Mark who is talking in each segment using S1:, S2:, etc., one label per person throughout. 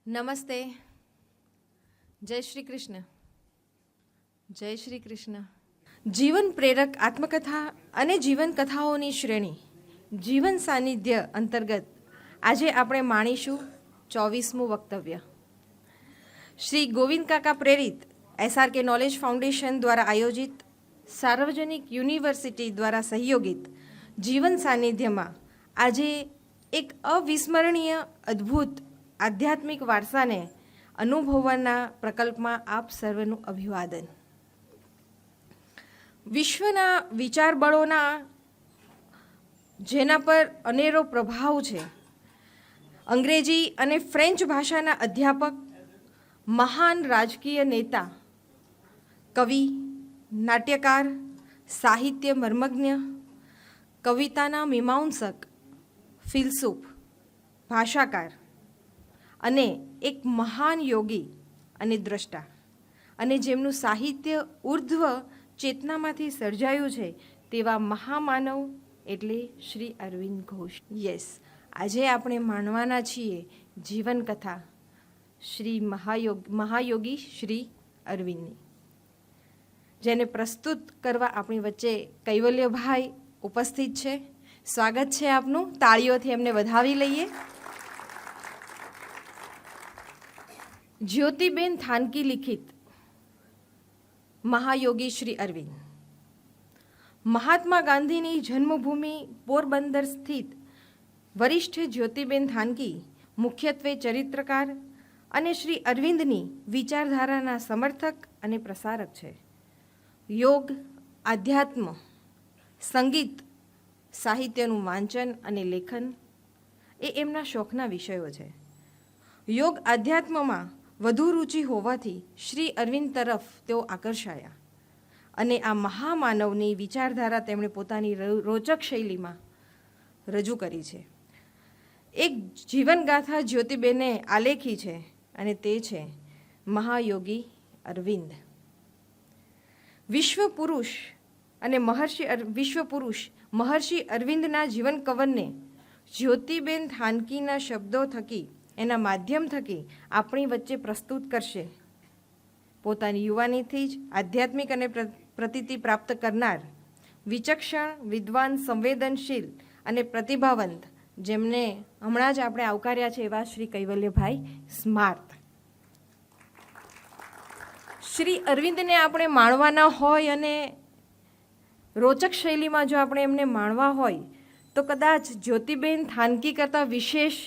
S1: નમસ્તે. જય શ્રી કૃષ્ણ. જય શ્રી કૃષ્ણ. જીવન પ્રેરક આત્મકથા અને જીવન કથાઓની શ્રેણી જીવન સાનિધ્ય અંતર્ગત આજે આપણે માણીશું 24મું વક્તવ્ય. શ્રી ગોવિંદ કાકા પ્રેરિત SRK નોલેજ ફાઉન્ડેશન દ્વારા આયોજિત સાર્વજનિક યુનિવર્સિટી દ્વારા સહયોગિત જીવન સાનિધ્યમાં આજે એક અવિસ્મરણીય અદ્ભુત આધ્યાત્મિક વારસાને અનુભવવાના પ્રકલ્પમાં આપ સર્વનું અભિવાદન. વિશ્વના વિચારબળોના જેના પર અનેરો પ્રભાવ છે, અંગ્રેજી અને ફ્રેન્ચ ભાષાના અધ્યાપક, મહાન રાજકીય નેતા, કવિ, નાટ્યકાર, સાહિત્ય મર્મજ્ઞ, કવિતાના મીમાંસક, ફિલસૂફ, ભાષાકાર અને એક મહાન યોગી અને દ્રષ્ટા, અને જેમનું સાહિત્ય ઉર્ધ્વ ચેતનામાંથી સર્જાયું છે તેવા મહામાનવ એટલે શ્રી અરવિંદ ઘોષ. યસ, આજે આપણે માણવાના છીએ જીવનકથા શ્રી મહાયોગી શ્રી અરવિંદની, જેને પ્રસ્તુત કરવા આપણી વચ્ચે કૈવલ્યભાઈ ઉપસ્થિત છે. સ્વાગત છે આપનું. તાળીઓથી એમને વધાવી લઈએ. જ્યોતિબેન થાનકી લિખિત મહાયોગી શ્રી અરવિંદ. મહાત્મા ગાંધીની જન્મભૂમિ પોરબંદર સ્થિત વરિષ્ઠ જ્યોતિબેન થાનકી મુખ્યત્વે ચરિત્રકાર અને શ્રી અરવિંદની વિચારધારાના સમર્થક અને પ્રસારક છે. યોગ, આધ્યાત્મ, સંગીત, સાહિત્યનું વાંચન અને લેખન એ એમના શોખના વિષયો છે. યોગ આધ્યાત્મમાં વધુ રુચિ હોવાથી શ્રી અરવિંદ તરફ તેઓ આકર્ષાયા અને આ મહામાનવની વિચારધારા તેમણે પોતાની રોચક શૈલીમાં રજૂ કરી છે. એક જીવનગાથા જ્યોતિબેને આલેખી છે અને તે છે મહાયોગી અરવિંદ. વિશ્વ પુરુષ મહર્ષિ અરવિંદના જીવન કવનને જ્યોતિબેન થાનકીના શબ્દો થકી, એના માધ્યમ થકી આપણી વચ્ચે પ્રસ્તુત કરશે. પોતાની યુવાનીથી જ આધ્યાત્મિક અને પ્રતીતિ પ્રાપ્ત કરનાર, વિચક્ષણ, વિદ્વાન, સંવેદનશીલ અને પ્રતિભાવંત, જેમને હમણાં જ આપણે આવકાર્યા છે એવા શ્રી કૈવલ્યભાઈ સ્માર્ત. શ્રી અરવિંદને આપણે માણવાના હોય અને રોચક શૈલીમાં જો આપણે એમને માણવા હોય તો કદાચ જ્યોતિબેન થાનકી કરતાં વિશેષ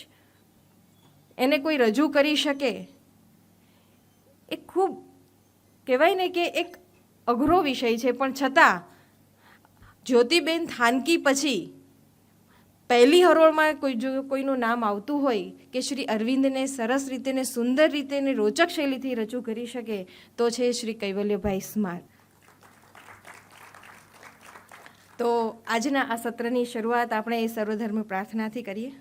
S1: એને કોઈ રજૂ કરી શકે એ ખૂબ કહેવાય ને કે એક અઘરો વિષય છે. પણ છતાં જ્યોતિબેન થાનકી પછી પહેલી હરોળમાં કોઈનું નામ આવતું હોય કે શ્રી અરવિંદને સરસ રીતે ને સુંદર રીતે ને રોચક શૈલીથી રજૂ કરી શકે તો છે શ્રી કૈવલ્યભાઈ સ્માર્ત. તો આજના આ સત્રની શરૂઆત આપણે એ સર્વધર્મ પ્રાર્થનાથી કરીએ.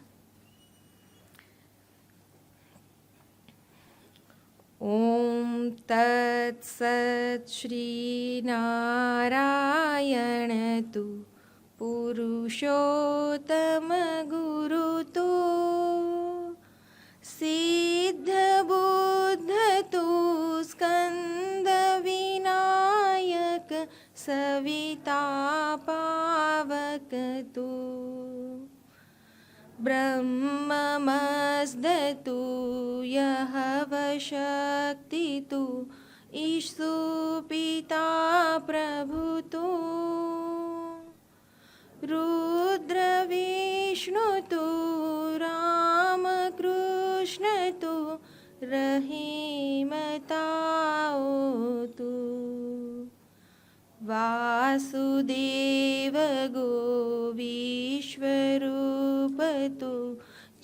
S1: ઓમ તત્સત શ્રી નારાયણ તુ પુરુષોત્તમ ગુરુ તુ સિદ્ધ બુદ્ધ તુ સ્કંદ વિનાયક સવિતા પાવક તુ બ્રહ્મમસ્દતુ યહ વશક્તિ તુ ઈશુ પિતા પ્રભુ તુ રુદ્ર વિષ્ણુ તુ રામ કૃષ્ણ તુ રહીમ તાઓ તુ વાસુદેવ ગો વિશ્વરૂપ તુ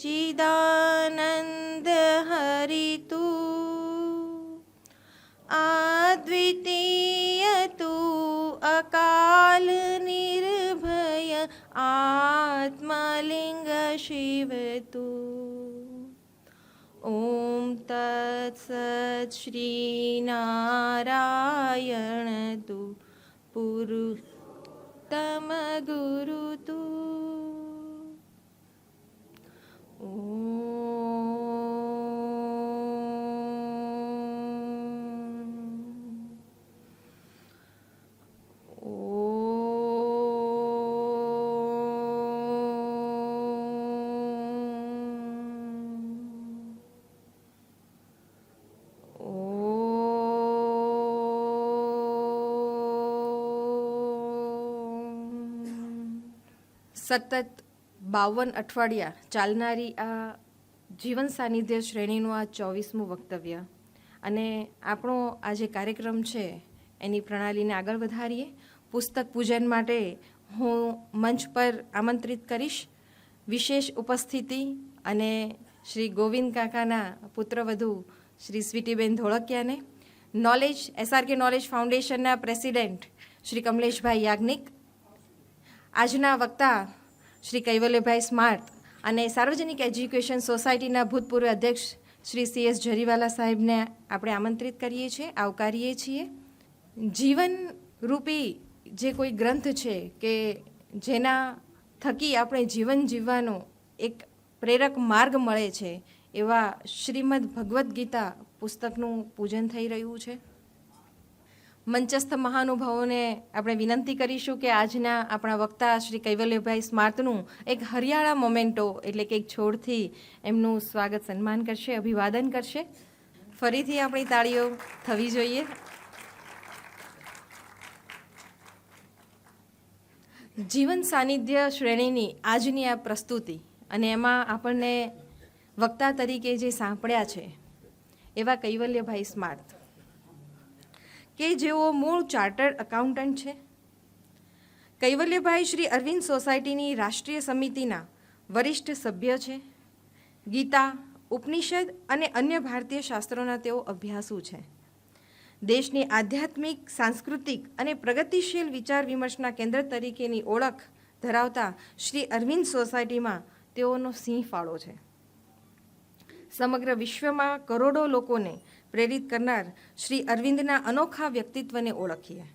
S1: ચિદાનંદ હરિ તુ અદ્વિતીય તુ અકાલ નિર્ભય આત્મલિંગ શિવ તુ. ઓમ તત્સત શ્રી નારાયણ તુ પુરુષોત્તમ ગુરુ તુ. ઓમ સતત 52 અઠવાડિયા ચાલનારી આ જીવન સાનિધ્ય શ્રેણીનું આ 24મું વક્તવ્ય અને આપણો આ જે કાર્યક્રમ છે એની પ્રણાલીને આગળ વધારીએ. પુસ્તક પૂજન માટે હું મંચ પર આમંત્રિત કરીશ વિશેષ ઉપસ્થિતિ અને શ્રી ગોવિંદ કાકાના પુત્રવધુ શ્રી સ્વીટીબેન ધોળકિયાને, નોલેજ SRK નોલેજ ફાઉન્ડેશનના પ્રેસિડેન્ટ શ્રી કમલેશભાઈ યાજ્ઞિક, આજના વક્તા શ્રી કૈવલ્યભાઈ સ્માર્ત અને સાર્વજનિક એજ્યુકેશન સોસાયટીના ભૂતપૂર્વ અધ્યક્ષ શ્રી CS જરીવાલા સાહેબને આપણે આમંત્રિત કરીએ છીએ, આવકારીએ છીએ. જીવન રૂપી જે કોઈ ગ્રંથ છે કે જેના થકી આપણે જીવન જીવવાનો એક પ્રેરક માર્ગ મળે છે એવા શ્રીમદ ભગવદ્ ગીતા પુસ્તકનું પૂજન થઈ રહ્યું છે. મંચસ્થ મહાનુભાવોને આપણે વિનંતી કરીશું કે આજના આપણા વક્તા શ્રી કૈવલ્યભાઈ સ્માર્તનું એક હરિયાળા મોમેન્ટો એટલે કે એક છોડથી એમનું સ્વાગત સન્માન કરશે, અભિવાદન કરશે. ફરીથી આપણી તાળીઓ થવી જોઈએ. જીવન સાનિધ્ય શ્રેણીની આજની આ પ્રસ્તુતિ અને એમાં આપણને વક્તા તરીકે જે સાંભળ્યા છે એવા કૈવલ્યભાઈ સ્માર્ત કે જેઓ મૂળ ચાર્ટર્ડ એકાઉન્ટન્ટ છે. કૈવલ્યભાઈ શ્રી અરવિંદ સોસાયટીની રાષ્ટ્રીય સમિતિના વરિષ્ઠ સભ્ય છે. ગીતા, ઉપનિષદ અને અન્ય ભારતીય શાસ્ત્રોના તેઓ અભ્યાસુ છે. દેશની આધ્યાત્મિક, સાંસ્કૃતિક અને પ્રગતિશીલ વિચાર વિમર્શના કેન્દ્ર તરીકેની ઓળખ ધરાવતા શ્રી અરવિંદ સોસાયટીમાં તેઓનો સિંહ ફાળો છે. સમગ્ર વિશ્વમાં કરોડો લોકોને પ્રેરિત કરનાર શ્રી અરવિંદના અનોખા વ્યક્તિત્વને ઓળખીએ.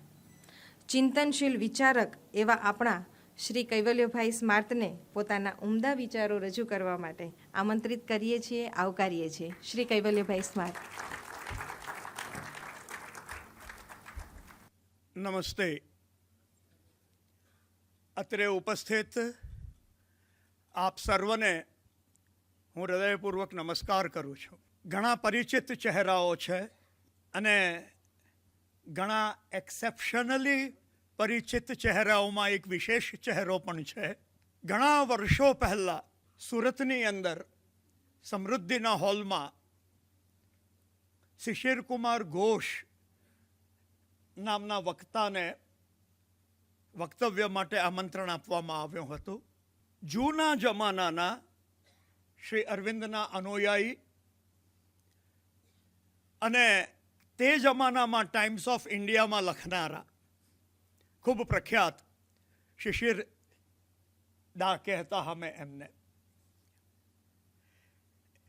S1: ચિંતનશીલ વિચારક એવા આપણા શ્રી કૈવલ્યભાઈ સ્માર્તને પોતાના ઉમદા વિચારો રજૂ કરવા માટે આમંત્રિત કરીએ છીએ, આવકારીએ છીએ. શ્રી કૈવલ્યભાઈ સ્માર્ત.
S2: નમસ્તે. અત્રે ઉપસ્થિત આપ સર્વને હું હૃદયપૂર્વક નમસ્કાર કરું છું. ઘણા પરિચિત ચહેરાઓ છે અને ઘણા એક્સેપ્શનલી પરિચિત ચહેરાઓમાં એક વિશેષ ચહેરો પણ છે. ઘણા વર્ષો પહેલાં સુરતની અંદર સમૃદ્ધિના હોલમાં શિશિરકુમાર ઘોષ નામના વક્તાને વક્તવ્ય માટે આમંત્રણ આપવામાં આવ્યું હતું. જૂના જમાનાના શ્રી અરવિંદના અનુયાયી અને તે જમાનામાં ટાઈમ્સ ઓફ ઇન્ડિયામાં લખનારા ખૂબ પ્રખ્યાત શિશિર દા કહેતા અમે એમને.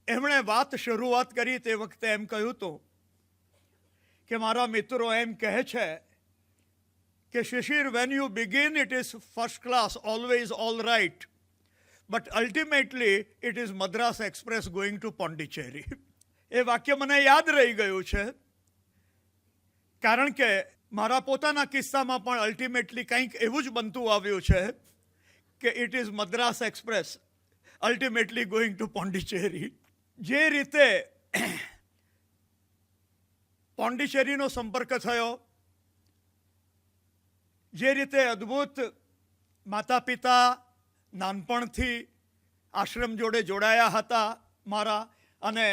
S2: એમણે વાત શરૂઆત કરી તે વખતે એમ કહ્યું હતું કે મારા મિત્રો એમ કહે છે કે Shishir, when you begin it is first class, always all right, but ultimately it is Madras Express going to Pondicherry. એ વાક્ય મને યાદ રહી ગયું છે કારણ કે મારા પોતાના કિસ્સામાં પણ અલ્ટિમેટલી કંઈક એવું જ બનતું આવ્યું છે કે it is Madras express ultimately going to Pondicherry. જે રીતે પોન્ડિચેરીનો સંપર્ક થયો, જે રીતે અદ્ભુત માતા પિતા નાનપણથી આશ્રમ જોડે જોડાયા હતા મારા અને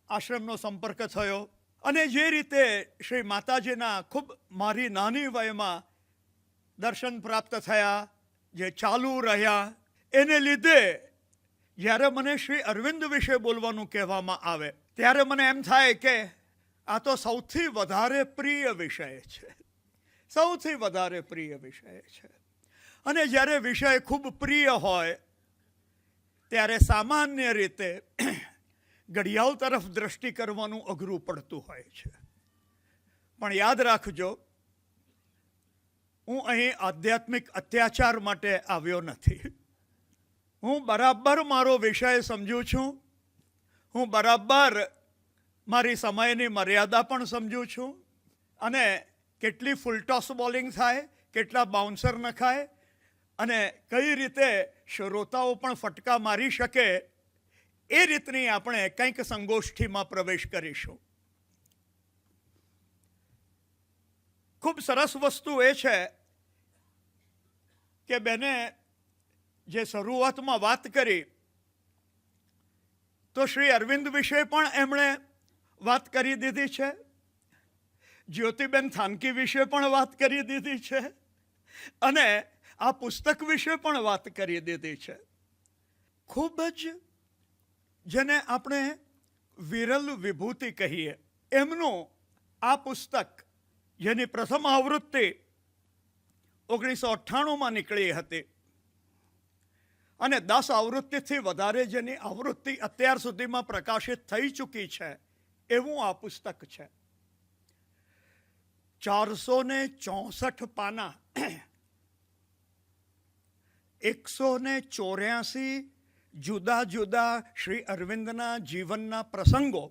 S2: આશ્રમનો સંપર્ક થયો અને જે રીતે શ્રી માતાજીના ખૂબ મારી નાની વયમાં દર્શન પ્રાપ્ત થયા, જે ચાલુ રહ્યા, એને લીધે જ્યારે મને શ્રી અરવિંદ વિશે બોલવાનું કહેવામાં આવે ત્યારે મને એમ થાય કે આ તો સૌથી વધારે પ્રિય વિષય છે, સૌથી વધારે પ્રિય વિષય છે. અને જ્યારે વિષય ખૂબ પ્રિય હોય ત્યારે સામાન્ય રીતે ઘડિયાળ તરફ દ્રષ્ટિ કરવાનું અઘરું પડતું હોય છે. પણ યાદ રાખજો, હું અહીં આધ્યાત્મિક અત્યાચાર માટે આવ્યો નથી. હું બરાબર મારો વિષય સમજું છું. હું બરાબર મારી સમયની મર્યાદા પણ સમજું છું અને કેટલી ફૂલટોસ બોલિંગ થાય, કેટલા બાઉન્સર નખાય અને કઈ રીતે શ્રોતાઓ પણ ફટકા મારી શકે એ રીતની આપણે કંઈક સંગોષ્ઠીમાં પ્રવેશ કરીશું. ખૂબ સરસ વસ્તુ એ છે કે બેને જે શરૂઆતમાં વાત કરી તો શ્રી અરવિંદ વિશે પણ એમણે વાત કરી દીધી છે, જ્યોતિબેન થાનકી વિશે પણ વાત કરી દીધી છે અને આ પુસ્તક વિશે પણ વાત કરી દીધી છે. ખૂબ જ જેને આપણે વિરલ વિભૂતિ કહીએ એમનું આ પુસ્તક, જેની પ્રથમ આવૃત્તિ 1998માં નીકળી હતી અને 10 આવૃત્તિથી વધારે જેની આવૃત્તિ અત્યાર સુધીમાં પ્રકાશિત થઈ ચૂકી છે એવું આ પુસ્તક છે. 464 પાના, 184 જુદા જુદા શ્રી અરવિંદના જીવનના પ્રસંગો,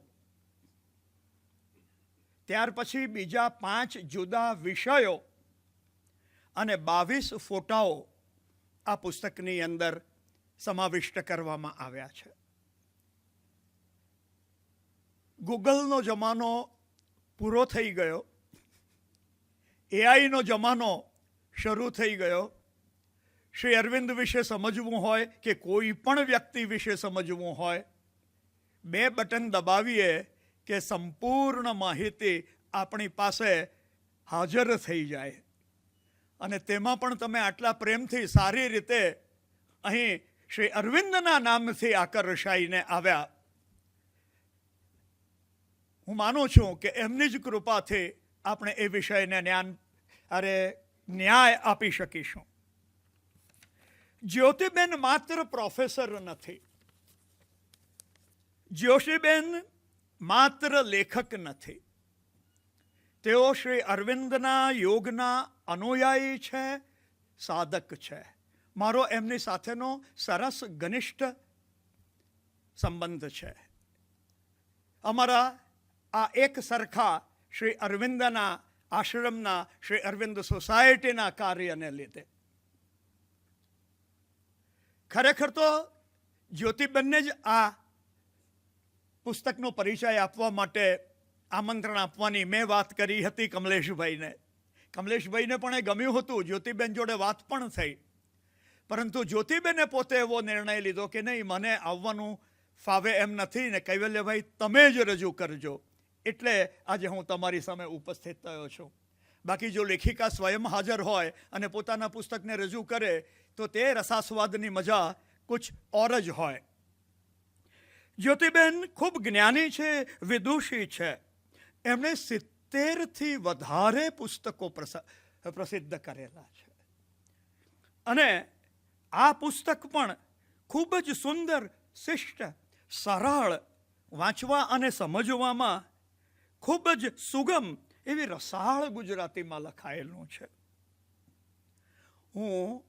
S2: ત્યાર પછી બીજા 5 જુદા વિષયો અને 22 ફોટાઓ આ પુસ્તકની અંદર સમાવિષ્ટ કરવામાં આવ્યા છે. ગૂગલનો જમાનો પૂરો થઈ ગયો, એઆઈનો જમાનો શરૂ થઈ ગયો. શ્રી અરવિંદ વિશે સમજવું હોય કે કોઈ પણ વ્યક્તિ વિશે સમજવું હોય, 2 બટન દબાવીએ કે સંપૂર્ણ માહિતી આપણી પાસે હાજર થઈ જાય અને તેમાં પણ તમે આટલા પ્રેમથી સારી રીતે અહીં શ્રી અરવિંદના નામથી આકર્ષાઈને આવ્યા. હું માનું છું કે એમની જ કૃપાથી આપણે એ વિષયને ન્યાય આપી શકીશું. જ્યોતિબેન માત્ર પ્રોફેસર નથી, જ્યોતિબેન માત્ર લેખક નથી, તેઓ શ્રી અરવિંદના યોગના અનુયાયી છે, સાધક છે. મારો એમની સાથેનો સરસ ઘનિષ્ઠ સંબંધ છે. અમારા આ એક સરખા શ્રી અરવિંદના આશ્રમના, શ્રી અરવિંદ સોસાયટીના કાર્યને લીધે. ખરેખર તો જ્યોતિબેનને જ આ પુસ્તકનો પરિચય આપવા માટે આમંત્રણ આપવાની મેં વાત કરી હતી કમલેશભાઈને. કમલેશભાઈને પણ એ ગમ્યું હતું, જ્યોતિબેન જોડે વાત પણ થઈ, પરંતુ જ્યોતિબેને પોતે એવો નિર્ણય લીધો કે નહીં, મને આવવાનું ફાવે એમ નથી ને કૈવલ્યભાઈ તમે જ રજૂ કરજો. એટલે આજે હું તમારી સામે ઉપસ્થિત થયો છું. બાકી જો લેખિકા સ્વયં હાજર હોય અને પોતાના પુસ્તકને રજૂ કરે તો તે રસાસ્વાદની મજા કુછ ઓર જ હોય. જ્યોતિબેન ખૂબ જ્ઞાની છે, વિદુષી છે. એમણે 70થી વધારે પુસ્તકો પ્રસિદ્ધ કરેલા છે અને આ પુસ્તક પણ ખૂબ જ સુંદર, શિષ્ટ, સરળ, વાંચવા અને સમજવામાં ખૂબ જ સુગમ એવી રસાળ ગુજરાતીમાં લખાયેલું છે. હું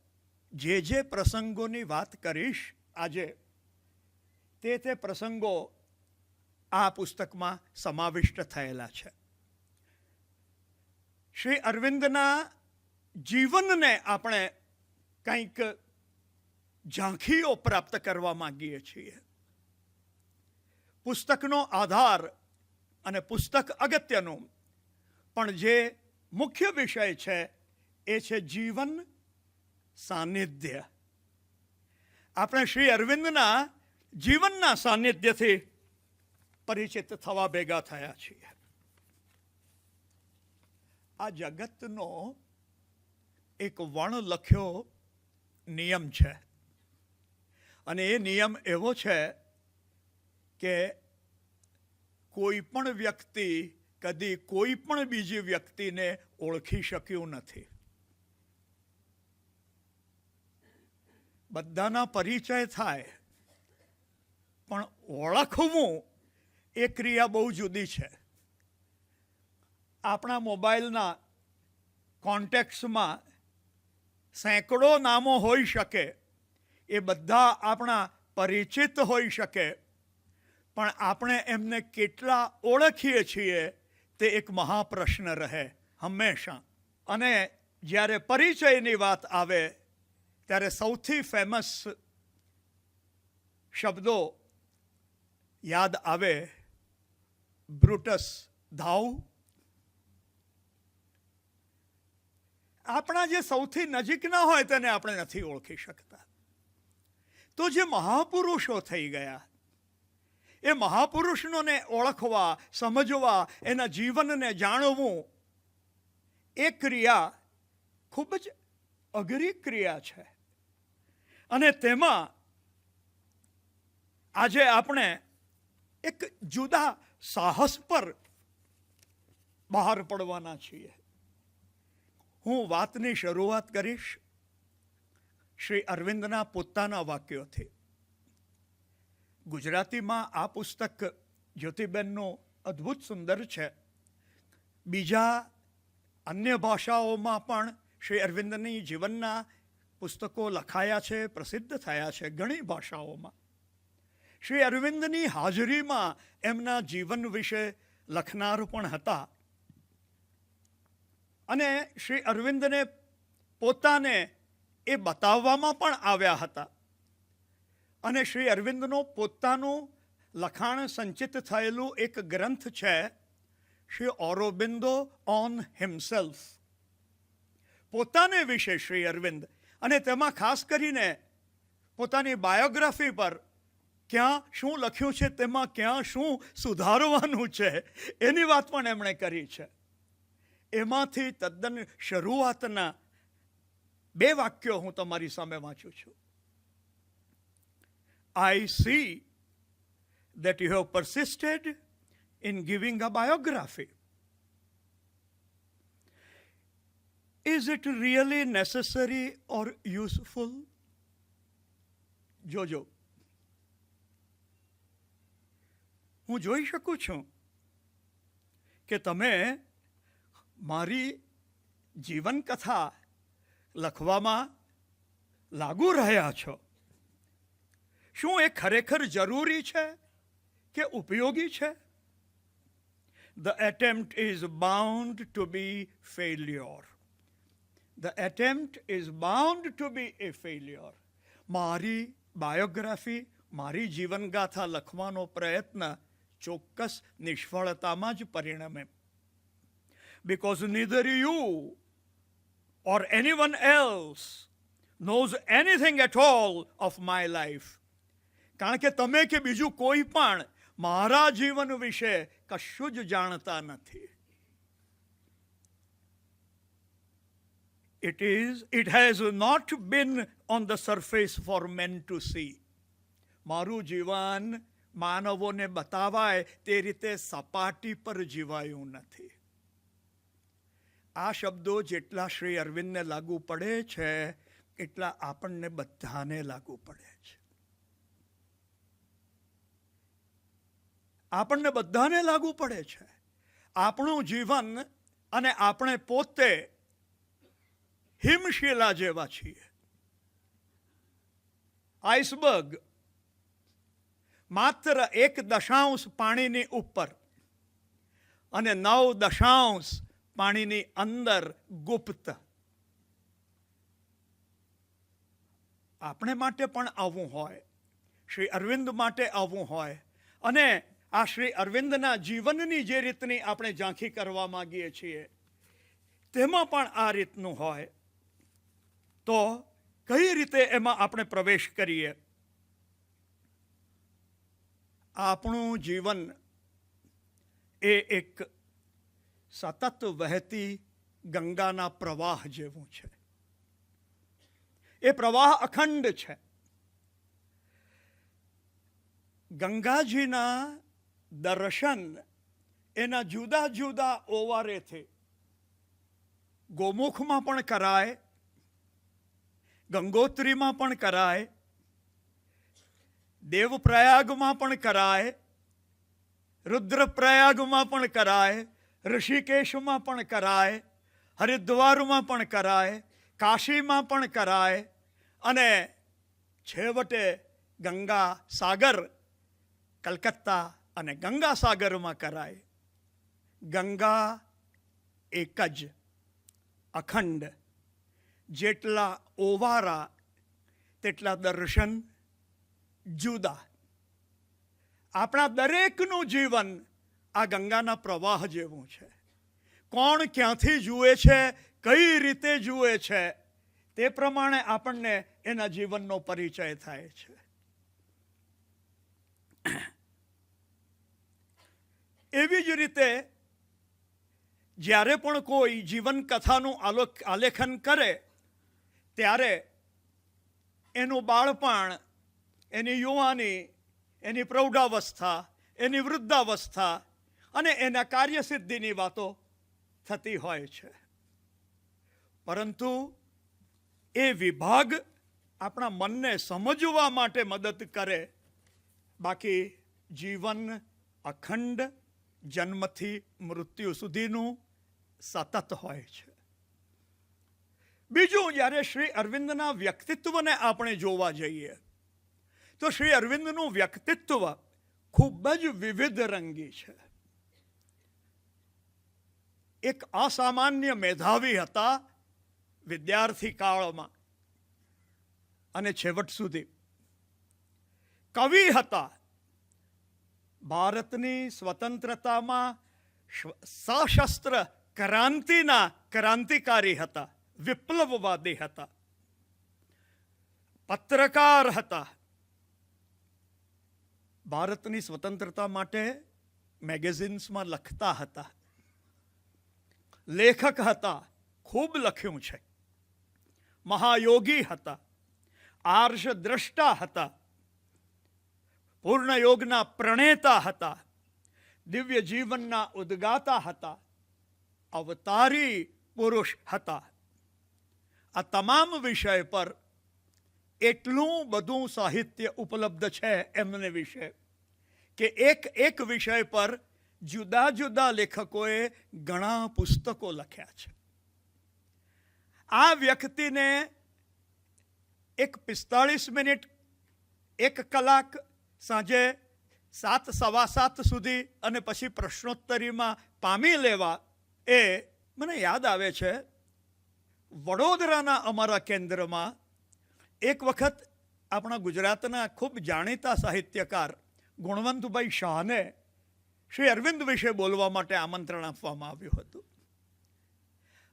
S2: જે પ્રસંગોની વાત કરીશ આજે, તે પ્રસંગો આ પુસ્તકમાં સમાવિષ્ટ થયેલા છે. શ્રી અરવિંદના જીવનને આપણે કંઈક ઝાંખીઓ પ્રાપ્ત કરવા માંગીએ છીએ. પુસ્તકનો આધાર અને પુસ્તક અગત્યનું, પણ જે મુખ્ય વિષય છે એ છે જીવન સાનિધ્ય. આપણે શ્રી અરવિંદના જીવનના સાનિધ્યથી પરિચિત થવા ભેગા થયા છીએ. આ જગતનો એક વણલખ્યો નિયમ છે અને એ નિયમ એવો છે કે કોઈ પણ વ્યક્તિ કદી કોઈ પણ બીજી વ્યક્તિને ઓળખી શક્યું નથી. બધાના પરિચય થાય પણ ઓળખવું એ ક્રિયા બહુ જુદી છે. આપણા મોબાઈલના કોન્ટેક્ટ્સમાં સેંકડો નામો હોઈ શકે, એ બધા આપણા પરિચિત હોઈ શકે, પણ આપણે એમને કેટલા ઓળખીએ છીએ તે એક મહાપ્રશ્ન રહે હંમેશા. અને જ્યારે પરિચયની વાત આવે ત્યારે સૌથી ફેમસ શબ્દો યાદ આવે. બ્રુટસ ધાઉ. આપણા જે સૌથી નજીકના હોય તેને આપણે નથી ઓળખી શકતા. તો જે મહાપુરુષો થઈ ગયા, એ મહાપુરુષોને ઓળખવા, સમજવા, એના જીવનને જાણવું, એ ક્રિયા ખૂબ જ અઘરી ક્રિયા છે. અને તેમાં આજે આપણે એક જુદા સાહસ પર બહાર પડવાના છીએ. હું વાતની શરૂઆત કરીશ શ્રી અરવિંદના પોતાના વાક્યોથી. ગુજરાતીમાં આ પુસ્તક જ્યોતિબેનનું અદ્ભુત સુંદર છે. બીજા અન્ય ભાષાઓમાં પણ શ્રી અરવિંદની જીવનના પુસ્તકો લખાયા છે, પ્રસિદ્ધ થયા છે ઘણી ભાષાઓમાં. શ્રી અરવિંદની હાજરીમાં એમના જીવન વિશે લખનાર પણ હતા. અને શ્રી અરવિંદને પોતાને એ બતાવવામાં પણ આવ્યા હતા. અને શ્રી અરવિંદનું પોતાનું લખાણ સંચિત થયેલું એક ગ્રંથ છે, શ્રી ઓરોબિંદો ઓન હિમસેલ્ફ, પોતાને વિશે શ્રી અરવિંદ. અને તેમાં ખાસ કરીને પોતાની બાયોગ્રાફી પર ક્યાં શું લખ્યું છે, તેમાં ક્યાં શું સુધારવાનું છે, એની વાત પણ એમણે કરી છે. એમાંથી તદ્દન શરૂઆતના 2 વાક્યો હું તમારી સામે વાંચું છું. I see that you have persisted in giving a biography. Is it really necessary or useful? જોજો, હું જોઈ શકું છું કે તમે મારી જીવનકથા લખવામાં લાગુ રહ્યા છો. શું એ ખરેખર જરૂરી છે કે ઉપયોગી છે? The attempt is bound to be failure. The attempt is bound to be a failure. મારી બાયોગ્રાફી, મારી જીવનગાથા લખવાનો પ્રયત્ન ચોક્કસ નિષ્ફળતામાં જ પરિણમે. Because neither you or anyone else knows anything at all of my life. કારણ કે તમે કે બીજું કોઈ પણ મારા જીવન વિશે કશું જ જાણતા નથી. It has not been on the surface for men to see. મારું જીવન માનવોને બતાવાય તે રીતે સપાટી પર જીવાયું નથી. આ શબ્દો જેટલા શ્રી અરવિંદને લાગુ પડે છે એટલા આપણને બધાને લાગુ પડે છે. આપણને બધાને લાગુ પડે છે. આપણું જીવન અને આપણે પોતે હિમશિલા જેવા છીએ. આઈસબર્ગ માત્ર 1 પાણીની ઉપર અને 9 પાણીની અંદર ગુપ્ત. આપણે માટે પણ આવું હોય, શ્રી અરવિંદ માટે આવું હોય. અને આ શ્રી અરવિંદના જીવનની જે રીતની આપણે ઝાંખી કરવા માંગીએ છીએ તેમાં પણ આ રીતનું હોય તો કઈ રીતે એમાં આપણે પ્રવેશ કરીએ? આપણું જીવન એ એક સતત વહેતી ગંગાના પ્રવાહ જેવું છે. એ પ્રવાહ અખંડ છે. ગંગાજીના દર્શન એના જુદા જુદા ઓવારેથી ગોમુખમાં પણ કરાય, ગંગોત્રીમાં પણ કરાય, દેવપ્રયાગમાં પણ કરાય, રુદ્રપ્રયાગમાં પણ કરાય, ઋષિકેશમાં પણ કરાય, હરિદ્વારમાં પણ કરાય, કાશીમાં પણ કરાય અને છેવટે ગંગા સાગર કલકત્તા અને ગંગા સાગરમાં કરાય. ગંગા એક જ, અખંડ. જેટલા ઓવારા તેટલા દર્શન જુદા. આપણા દરેકનું જીવન આ ગંગાના પ્રવાહ જેવું છે. કોણ ક્યાંથી જુએ છે, કઈ રીતે જુએ છે તે પ્રમાણે આપણને એના જીવનનો પરિચય થાય છે. એવી જ રીતે જ્યારે પણ કોઈ જીવન કથાનું આલેખન કરે ત્યારે એનું બાળપણ, એની યુવાની, એની પ્રૌઢાવસ્થા, એની વૃદ્ધાવસ્થા અને એના કાર્યસિદ્ધિની વાતો થતી હોય છે. પરંતુ એ વિભાગ આપણા મનને સમજવા માટે મદદ કરે, બાકી જીવન અખંડ જન્મથી મૃત્યુ સુધીનું સતત હોય છે. બીજું, જ્યારે શ્રી અરવિંદના વ્યક્તિત્વને આપણે જોવા જઈએ તો શ્રી અરવિંદનું વ્યક્તિત્વ ખૂબ જ વિવિધ રંગી છે. એક અસામાન્ય મેધાવી હતા વિદ્યાર્થી કાળમાં અને છેવટ સુધી. કવિ હતા, ભારતની સ્વતંત્રતામાં સશસ્ત્ર ક્રાંતિના ક્રાંતિકારી હતા, વિપ્લવવાદી હતા. પત્રકાર હતા, ભારતની સ્વતંત્રતા માટે મેગેઝિન્સમાં લખતા હતા. લેખક હતા, ખૂબ લખ્યું છે. મહાયોગી હતા, આર્ષ દ્રષ્ટા હતા, પૂર્ણ યોગના પ્રણેતા હતા, દિવ્ય જીવનના ઉદ્ગાતા હતા, અવતારી પુરુષ હતા. આ તમામ વિષય પર એટલું બધું સાહિત્ય ઉપલબ્ધ છે એમને વિશે કે એક વિષય પર જુદા જુદા લેખકોએ ઘણા પુસ્તકો લખ્યા છે. આ વ્યક્તિને 45 મિનિટ, 1 કલાક, સાંજે 7, સવા 7 સુધી અને પછી પ્રશ્નોત્તરીમાં પામી લેવા, એ મને યાદ આવે છે વડોદરાના અમારા કેન્દ્રમાં એક વખત આપણા ગુજરાતના ખૂબ જાણીતા સાહિત્યકાર ગુણવંતભાઈ શાહને શ્રી અરવિંદ વિશે બોલવા માટે આમંત્રણ આપવામાં આવ્યું હતું.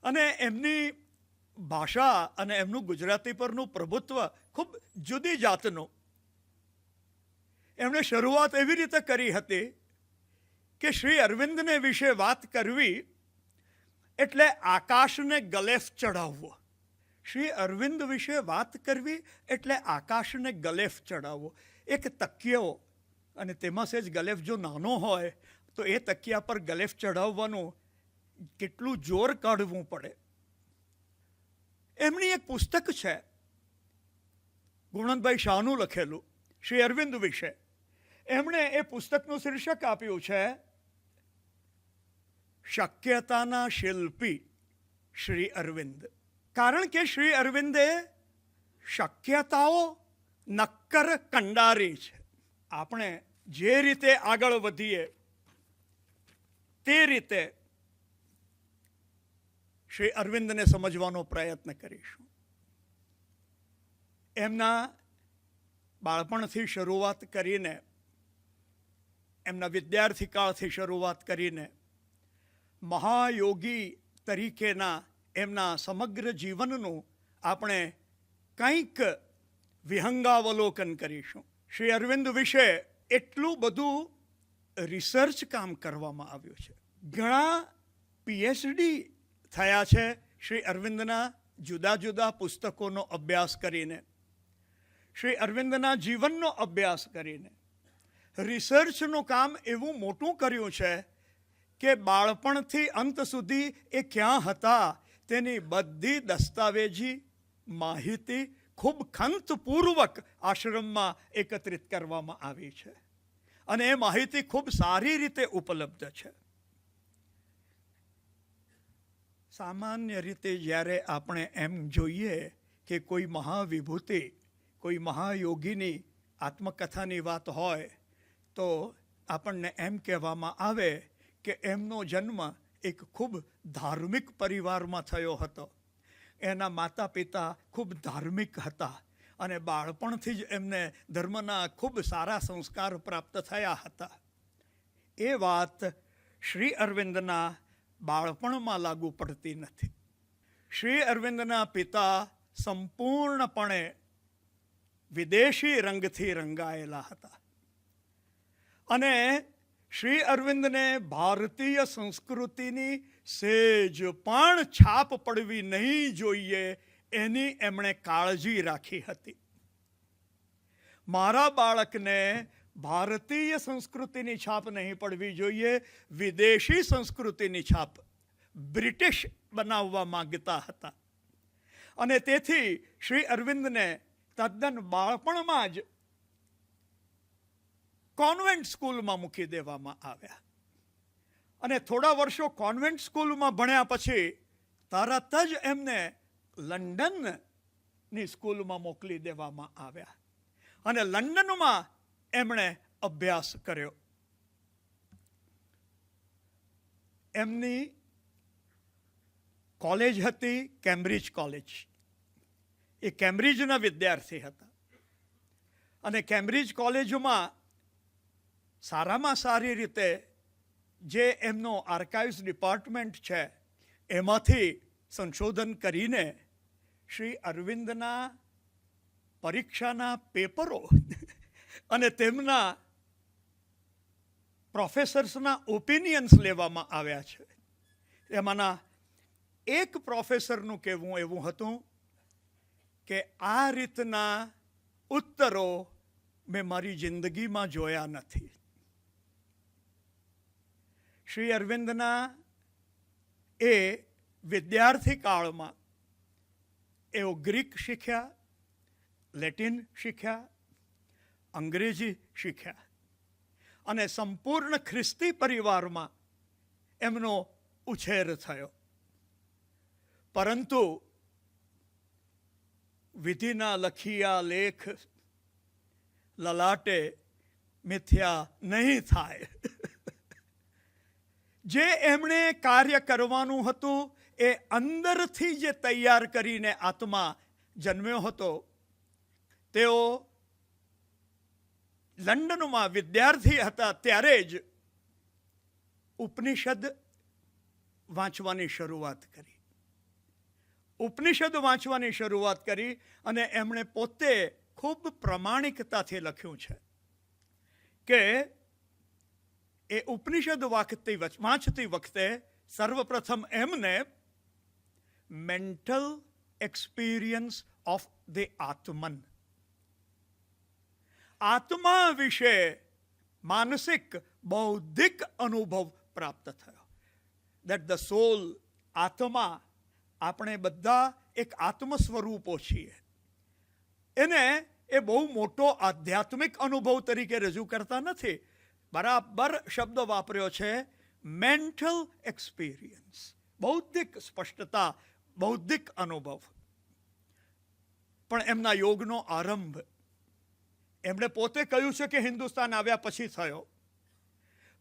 S2: અને એમની ભાષા અને એમનું ગુજરાતી પરનું પ્રભુત્વ ખૂબ જુદી જાતનું. એમણે શરૂઆત એવી રીતે કરી હતી કે શ્રી અરવિંદને વિશે વાત કરવી એટલે આકાશને ગલેફ ચડાવવો. શ્રી અરવિંદ વિશે વાત કરવી એટલે આકાશને ગલેફ ચડાવવો. એક તકિયો, અને તેમાં સેજ ગલેફ જો નાનો હોય તો એ તકિયા પર ગલેફ ચડાવવાનું કેટલું જોર કાઢવું પડે. એમની એક પુસ્તક છે ગુણવંતભાઈ શાહનું લખેલું શ્રી અરવિંદ વિશે. એમણે એ પુસ્તકનું શીર્ષક આપ્યું છે શક્યતાના શિલ્પી શ્રી અરવિંદ. કારણ કે શ્રી અરવિંદે શક્યતાઓ નક્કર કંડારી છે. આપણે જે રીતે આગળ વધીએ તે રીતે શ્રી અરવિંદને સમજવાનો પ્રયત્ન કરીશું. એમના બાળપણથી શરૂઆત કરીને, એમના વિદ્યાર્થી કાળથી શરૂઆત કરીને મહાયોગી તરીકેના એમના સમગ્ર જીવનનું આપણે કંઈક વિહંગાવલોકન કરીશું. શ્રી અરવિંદ વિશે એટલું બધું રિસર્ચ કામ કરવામાં આવ્યું છે. ઘણા પીએચડી થયા છે શ્રી અરવિંદના જુદા જુદા પુસ્તકોનો અભ્યાસ કરીને, શ્રી અરવિંદના જીવનનો અભ્યાસ કરીને. રિસર્ચનું કામ એવું મોટું કર્યું છે કે બાળપણથી અંત સુધી એ ક્યાં હતા તેની બધી દસ્તાવેજી માહિતી ખૂબ ખંતપૂર્વક આશ્રમમાં એકત્રિત કરવામાં આવી છે અને એ માહિતી ખૂબ સારી રીતે ઉપલબ્ધ છે. સામાન્ય રીતે જ્યારે આપણે એમ જોઈએ કે કોઈ મહાવિભૂતિ, કોઈ મહાયોગીની આત્મકથાની વાત હોય તો આપણને એમ કહેવામાં આવે કે એમનો જન્મ એક ખૂબ ધાર્મિક પરિવારમાં થયો હતો. એના માતા પિતા ખૂબ ધાર્મિક હતા અને બાળપણથી જ એમને ધર્મના ખૂબ સારા સંસ્કાર પ્રાપ્ત થયા હતા. એ વાત શ્રી અરવિંદના બાળપણમાં લાગુ પડતી નથી. શ્રી અરવિંદના પિતા સંપૂર્ણપણે વિદેશી રંગથી રંગાયેલા હતા અને શ્રી અરવિંદને ભારતીય સંસ્કૃતિની સેજ પણ છાપ પડવી નહીં જોઈએ એની એમણે કાળજી રાખી હતી. મારા બાળકને ભારતીય સંસ્કૃતિની છાપ નહીં પડવી જોઈએ, વિદેશી સંસ્કૃતિની છાપ બ્રિટિશ બનાવવા માંગતા હતા. અને તેથી શ્રી અરવિંદને તદ્દન બાળપણમાં જ કોન્વેન્ટ સ્કૂલમાં મૂકી દેવામાં આવ્યા. અને થોડા વર્ષો કોન્વેન્ટ સ્કૂલમાં ભણ્યા પછી તરત જ એમને લંડનની સ્કૂલમાં મોકલી દેવામાં આવ્યા અને લંડનમાં એમણે અભ્યાસ કર્યો. એમની કોલેજ હતી કેમ્બ્રિજ કોલેજ. એ કેમ્બ્રિજના વિદ્યાર્થી હતા અને કેમ્બ્રિજ કોલેજમાં સારામાં સારી રીતે જે એમનો આર્કાઇવ્સ ડિપાર્ટમેન્ટ છે એમાંથી સંશોધન કરીને શ્રી અરવિંદના પરીક્ષાના પેપરો અને તેમના પ્રોફેસર્સના ઓપિનિયન્સ લેવામાં આવ્યા છે. એમાંના એક પ્રોફેસરનું કહેવું એવું હતું કે આ રીતના ઉત્તરો મેં મારી જિંદગીમાં જોયા નથી. શ્રી અરવિંદના એ વિદ્યાર્થી કાળમાં એઓ ગ્રીક શીખ્યા, લેટિન શીખ્યા, અંગ્રેજી શીખ્યા અને સંપૂર્ણ ખ્રિસ્તી પરિવારમાં એમનો ઉછેર થયો. પરંતુ વિધિના લખિયા લેખ લલાટે મિથ્યા નહીં થાય. જે એમણે કાર્ય કરવાનું હતું એ અંદરથી જે તૈયાર કરીને આત્મા જન્મ્યો હતો. તેઓ લંડનમાં વિદ્યાર્થી હતા ત્યારે જ ઉપનિષદ વાંચવાની શરૂઆત કરી. ઉપનિષદ વાંચવાની શરૂઆત કરી અને એમણે પોતે ખૂબ પ્રમાણિકતાથી લખ્યું છે કે એ ઉપનિષદ વાંચતી વખતે સર્વપ્રથમ એમને mental experience of the Atman, આત્મા વિશે માનસિક બૌદ્ધિક અનુભવ પ્રાપ્ત થયો. દેટ ધ સોલ, આત્મા, આપણે બધા એક આત્મ સ્વરૂપો છીએ. એને એ બહુ મોટો આધ્યાત્મિક અનુભવ તરીકે રજૂ કરતા નથી. બરાબર શબ્દ વાપર્યો છે મેન્ટલ એક્સપિરિયન્સ, બૌદ્ધિક સ્પષ્ટતા, બૌદ્ધિક અનુભવ. પણ એમના યોગનો આરંભ એમણે પોતે કહ્યું છે કે હિન્દુસ્તાન આવ્યા પછી થયો.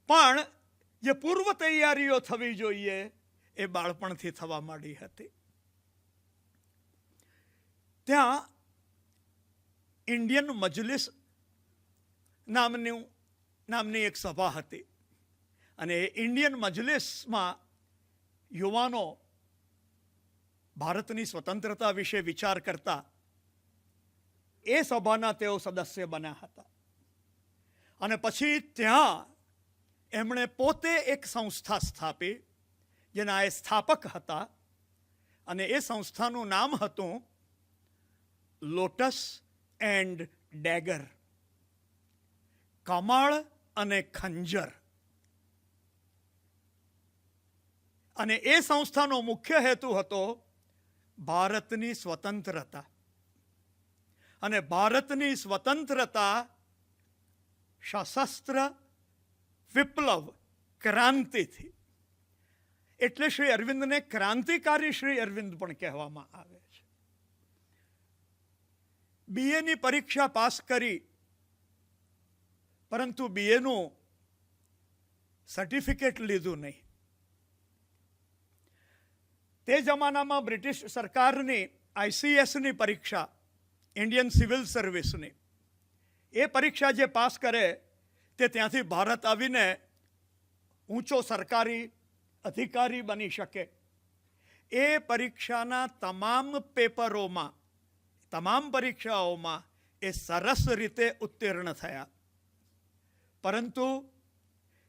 S2: પણ જે પૂર્વ તૈયારીઓ થવી જોઈએ એ બાળપણથી થવા માંડી હતી. ત્યાં ઇન્ડિયન મજલિસ નામની એક સભા હતી અને એ ઇન્ડિયન મજલિસમાં યુવાનો ભારતની સ્વતંત્રતા વિશે વિચાર કરતા એ સભાના તેઓ સદસ્ય બન્યા હતા. અને પછી ત્યાં એમણે પોતે એક સંસ્થા સ્થાપી જેના એ સ્થાપક હતા અને એ સંસ્થાનું નામ હતું લોટસ એન્ડ ડેગર, કમળ અને ખંજર. અને એ સંસ્થાનો મુખ્ય હેતુ હતો ભારતની સ્વતંત્રતા. અને ભારતની સ્વતંત્રતા સશસ્ત્ર વિપ્લવ ક્રાંતિથી. એટલે શ્રી અરવિંદને ક્રાંતિકારી શ્રી અરવિંદ પણ કહેવામાં આવે છે. બીએની પરીક્ષા પાસ કરી, પરંતુ બીએનું સર્ટિફિકેટ લીધું નહીં. તે જમાનામાં બ્રિટિશ સરકારની ICSની પરીક્ષા, ઇન્ડિયન સિવિલ સર્વિસની, એ પરીક્ષા જે પાસ કરે તે ત્યાંથી ભારત આવીને ઊંચો સરકારી અધિકારી બની શકે. એ પરીક્ષાના તમામ પેપરોમાં, તમામ પરીક્ષાઓમાં એ સરસ રીતે ઉત્તીર્ણ થયા. પરંતુ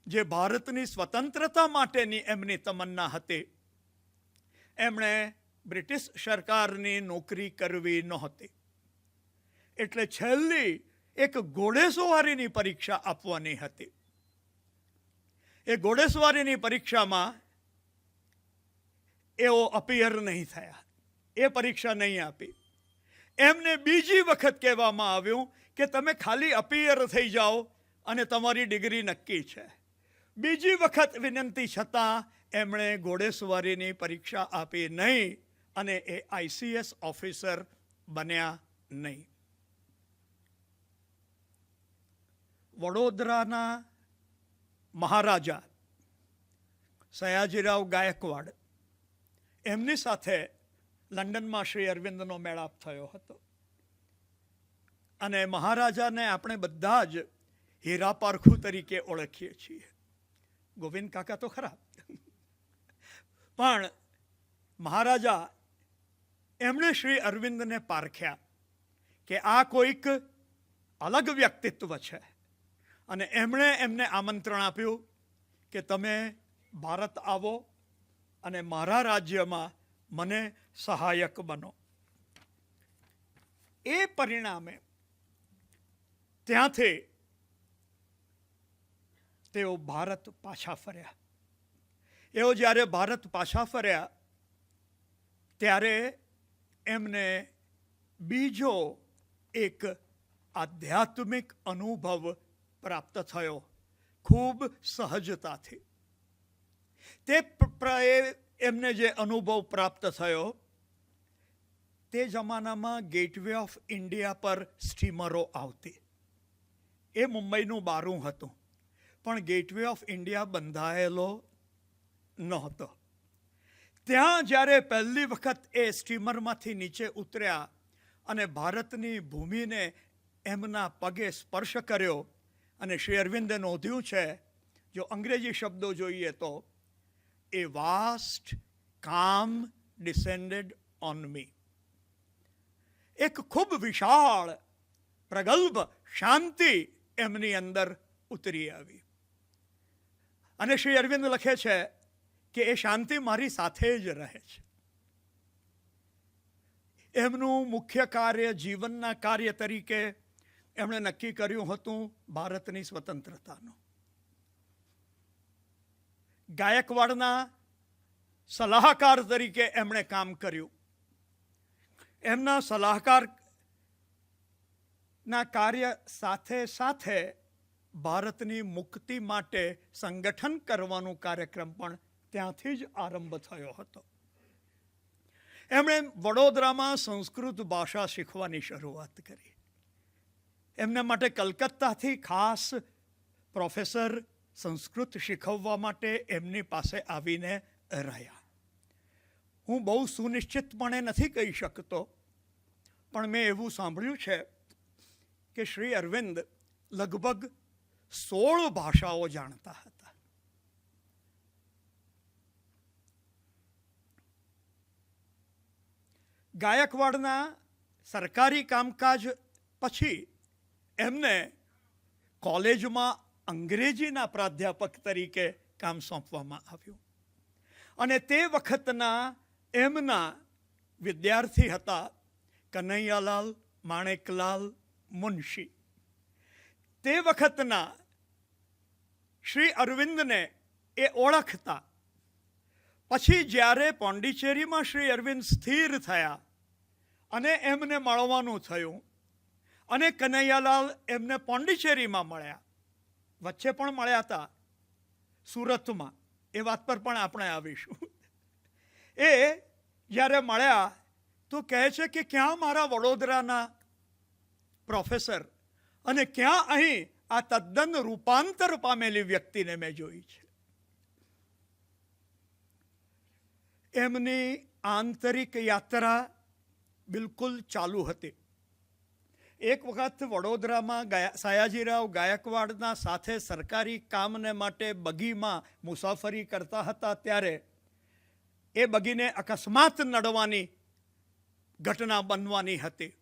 S2: જે ભારતની સ્વતંત્રતા માટેની એમની તમન્ના હતી, એમણે બ્રિટિશ સરકારની નોકરી કરવી નહોતી. એટલે છેલ્લી એક ઘોડેસવારીની પરીક્ષા આપવાની હતી. એ ઘોડેસવારીની પરીક્ષામાં એઓ અપિયર નહીં થયા, એ પરીક્ષા નહીં આપી. એમને બીજી વખત કહેવામાં આવ્યું કે તમે ખાલી અપિયર થઈ જાઓ અને તમારી ડિગ્રી નક્કી છે. બીજી વખત વિનંતી છતાં એમણે ઘોડેસવારીની પરીક્ષા આપી નહીં અને એ ICS ઓફિસર બન્યા નહીં. વડોદરાના મહારાજા સયાજીરાવ ગાયકવાડ, એમની સાથે લંડનમાં શ્રી અરવિંદનો મેળાપ થયો હતો. અને મહારાજાને આપણે બધા જ હીરા પારખું તરીકે ઓળખીએ છીએ. ગોવિંદ કાકા તો ખરા, પણ મહારાજા એમણે શ્રી અરવિંદને પારખ્યા કે આ કોઈક અલગ વ્યક્તિત્વ છે, અને એમણે એમને આમંત્રણ આપ્યું કે તમે ભારત આવો અને મારા રાજ્યમાં મને સહાયક બનો. એ પરિણામે ત્યાંથી તેઓ ભારત પાછા ફર્યા. એઓ જ્યારે ભારત પાછા ફર્યા ત્યારે એમને બીજો એક આધ્યાત્મિક અનુભવ પ્રાપ્ત થયો, ખૂબ સહજતાથી. તે એમને જે અનુભવ પ્રાપ્ત થયો, તે જમાનામાં ગેટવે ઓફ ઇન્ડિયા પર સ્ટીમરો આવતી. એ મુંબઈનું બારું હતું, પણ ગેટવે ઓફ ઇન્ડિયા બંધાયેલો નહોતો. ત્યાં જ્યારે પહેલી વખત એ સ્ટીમરમાંથી નીચે ઉતર્યા અને ભારતની ભૂમિને એમના પગે સ્પર્શ કર્યો, અને શ્રી અરવિંદે નોંધ્યું છે, જો અંગ્રેજી શબ્દો જોઈએ તો, એ વાસ્ટ કામ ડિસેન્ડેડ ઓન મી. એક ખૂબ વિશાળ પ્રગલ્ભ શાંતિ એમની અંદર ઉતરી આવી. અને શ્રી અરવિંદ લખે છે કે એ શાંતિ મારી સાથે જ રહે છે. એમનું મુખ્ય કાર્ય, જીવનના કાર્ય તરીકે એમણે નક્કી કર્યું હતું ભારતની સ્વતંત્રતાનું. ગાયકવાડના સલાહકાર તરીકે એમણે કામ કર્યું. એમના સલાહકારના કાર્ય સાથે સાથે ભારતની મુક્તિ માટે સંગઠન કરવાનું કાર્યક્રમ પણ ત્યાંથી જ આરંભ થયો હતો. એમણે વડોદરામાં સંસ્કૃત ભાષા શીખવાની શરૂઆત કરી. એમના માટે કલકત્તાથી ખાસ પ્રોફેસર સંસ્કૃત શીખવવા માટે એમની પાસે આવીને રહ્યા. હું બહુ સુનિશ્ચિતપણે નથી કહી શકતો, પણ મેં એવું સાંભળ્યું છે કે શ્રી અરવિંદ લગભગ 16 ભાષાઓ જાણતા હતા. ગાયકવાડના સરકારી કામકાજ પછી એમને કોલેજમાં અંગ્રેજીના પ્રાધ્યાપક તરીકે કામ સોંપવામાં આવ્યું. અને તે વખતના એમના વિદ્યાર્થી હતા કનૈયાલાલ માણેકલાલ મુનશી. તે વખતના શ્રી અરવિંદને એ ઓળખતા. પછી જ્યારે પોંડિચેરીમાં શ્રી અરવિંદ સ્થિર થયા અને એમને મળવાનું થયું, અને કનૈયાલાલ એમને પોંડિચેરીમાં મળ્યા, વચ્ચે પણ મળ્યા હતા સુરતમાં, એ વાત પર પણ આપણે આવીશું. એ જ્યારે મળ્યા તો કહે છે કે ક્યાં મારા વડોદરાના પ્રોફેસર, અને ક્યાં અહીં આ તદ્દન રૂપાંતર પામેલી વ્યક્તિને મેં જોઈ છે. એમની આંતરિક યાત્રા બિલકુલ ચાલુ હતી. એક વખત વડોદરામાં સયાજીરાવ ગાયકવાડના સાથે સરકારી કામને માટે બગીમાં મુસાફરી કરતા હતા, ત્યારે એ બગીને અકસ્માત નડવાની ઘટના બનવાની હતી.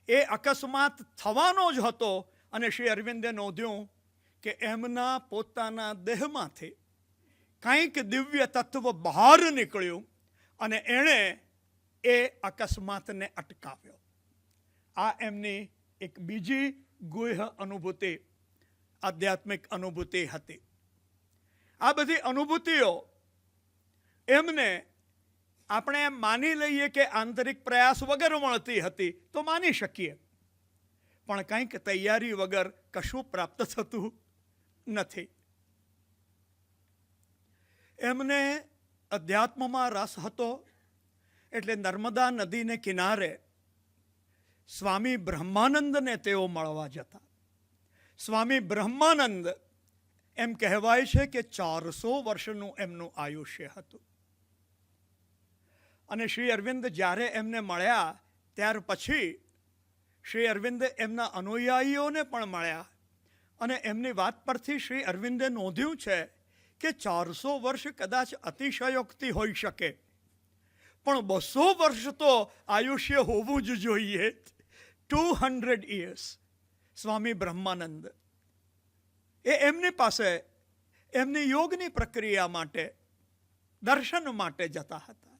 S2: એ અકસ્માત થવાનો જ હતો, અને શ્રી અરવિંદે નોંધ્યું કે એમના પોતાના દેહમાંથી કંઈક દિવ્ય તત્વ બહાર નીકળ્યું અને એણે એ અકસ્માતને અટકાવ્યો. આ એમની એક બીજી ગુહ્ય અનુભૂતિ, આધ્યાત્મિક અનુભૂતિ હતી. આ બધી અનુભૂતિઓ એમને આપણે એમ માની લઈએ કે આંતરિક પ્રયાસ વગર મળતી હતી તો માની શકીએ, પણ કંઈક તૈયારી વગર કશું પ્રાપ્ત થતું નથી. એમને અધ્યાત્મમાં રસ હતો એટલે નર્મદા નદીને કિનારે સ્વામી બ્રહ્માનંદને તેઓ મળવા જતા. સ્વામી બ્રહ્માનંદ એમ કહેવાય છે કે 400 વર્ષનું એમનું આયુષ્ય હતું. અને શ્રી અરવિંદ જ્યારે એમને મળ્યા ત્યાર પછી શ્રી અરવિંદ એમના અનુયાયીઓને પણ મળ્યા અને એમની વાત પરથી શ્રી અરવિંદે નોંધ્યું છે કે 400 વર્ષ કદાચ અતિશયોક્તિ હોઈ શકે, પણ 200 વર્ષ તો આયુષ્ય હોવું જ જોઈએ. 200 years. સ્વામી બ્રહ્માનંદ એ એમની પાસે એમની યોગની પ્રક્રિયા માટે, દર્શન માટે જતા હતા.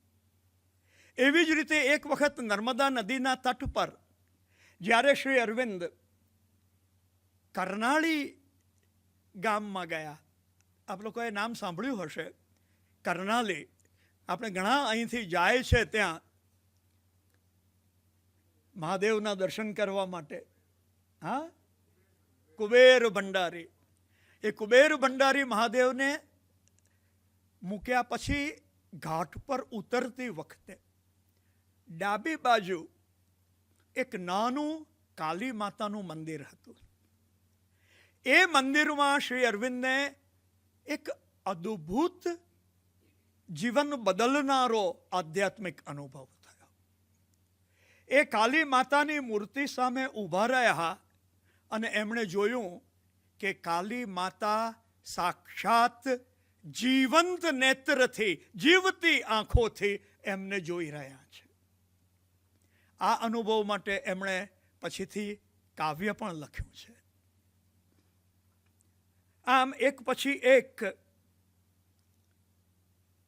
S2: એવી જ રીતે એક વખત નર્મદા નદીના તટ પર જ્યારે શ્રી અરવિંદ કરનાળી ગામમાં ગયા, આપ લોકોએ નામ સાંભળ્યું હશે, કરનાળી. આપણે ઘણા અહીંથી જાય છે ત્યાં મહાદેવના દર્શન કરવા માટે. હા, કુબેર ભંડારી. એ કુબેર ભંડારી મહાદેવને મૂક્યા પછી ઘાટ પર ઉતરતી વખતે ડાબી બાજુ એક નાનું કાલી માતાનું મંદિર હતું. એ મંદિરમાં શ્રી અરવિંદને એક અદ્ભુત જીવન બદલનારો આધ્યાત્મિક અનુભવ થયો. એ કાલી માતાની મૂર્તિ સામે ઊભા રહ્યા અને એમણે જોયું કે કાલી માતા સાક્ષાત જીવંત નેત્રથી, જીવતી આંખોથી એમને જોઈ રહ્યા છે. આ અનુભવ માટે એમણે પછીથી કાવ્ય પણ લખ્યું છે. આમ એક પછી એક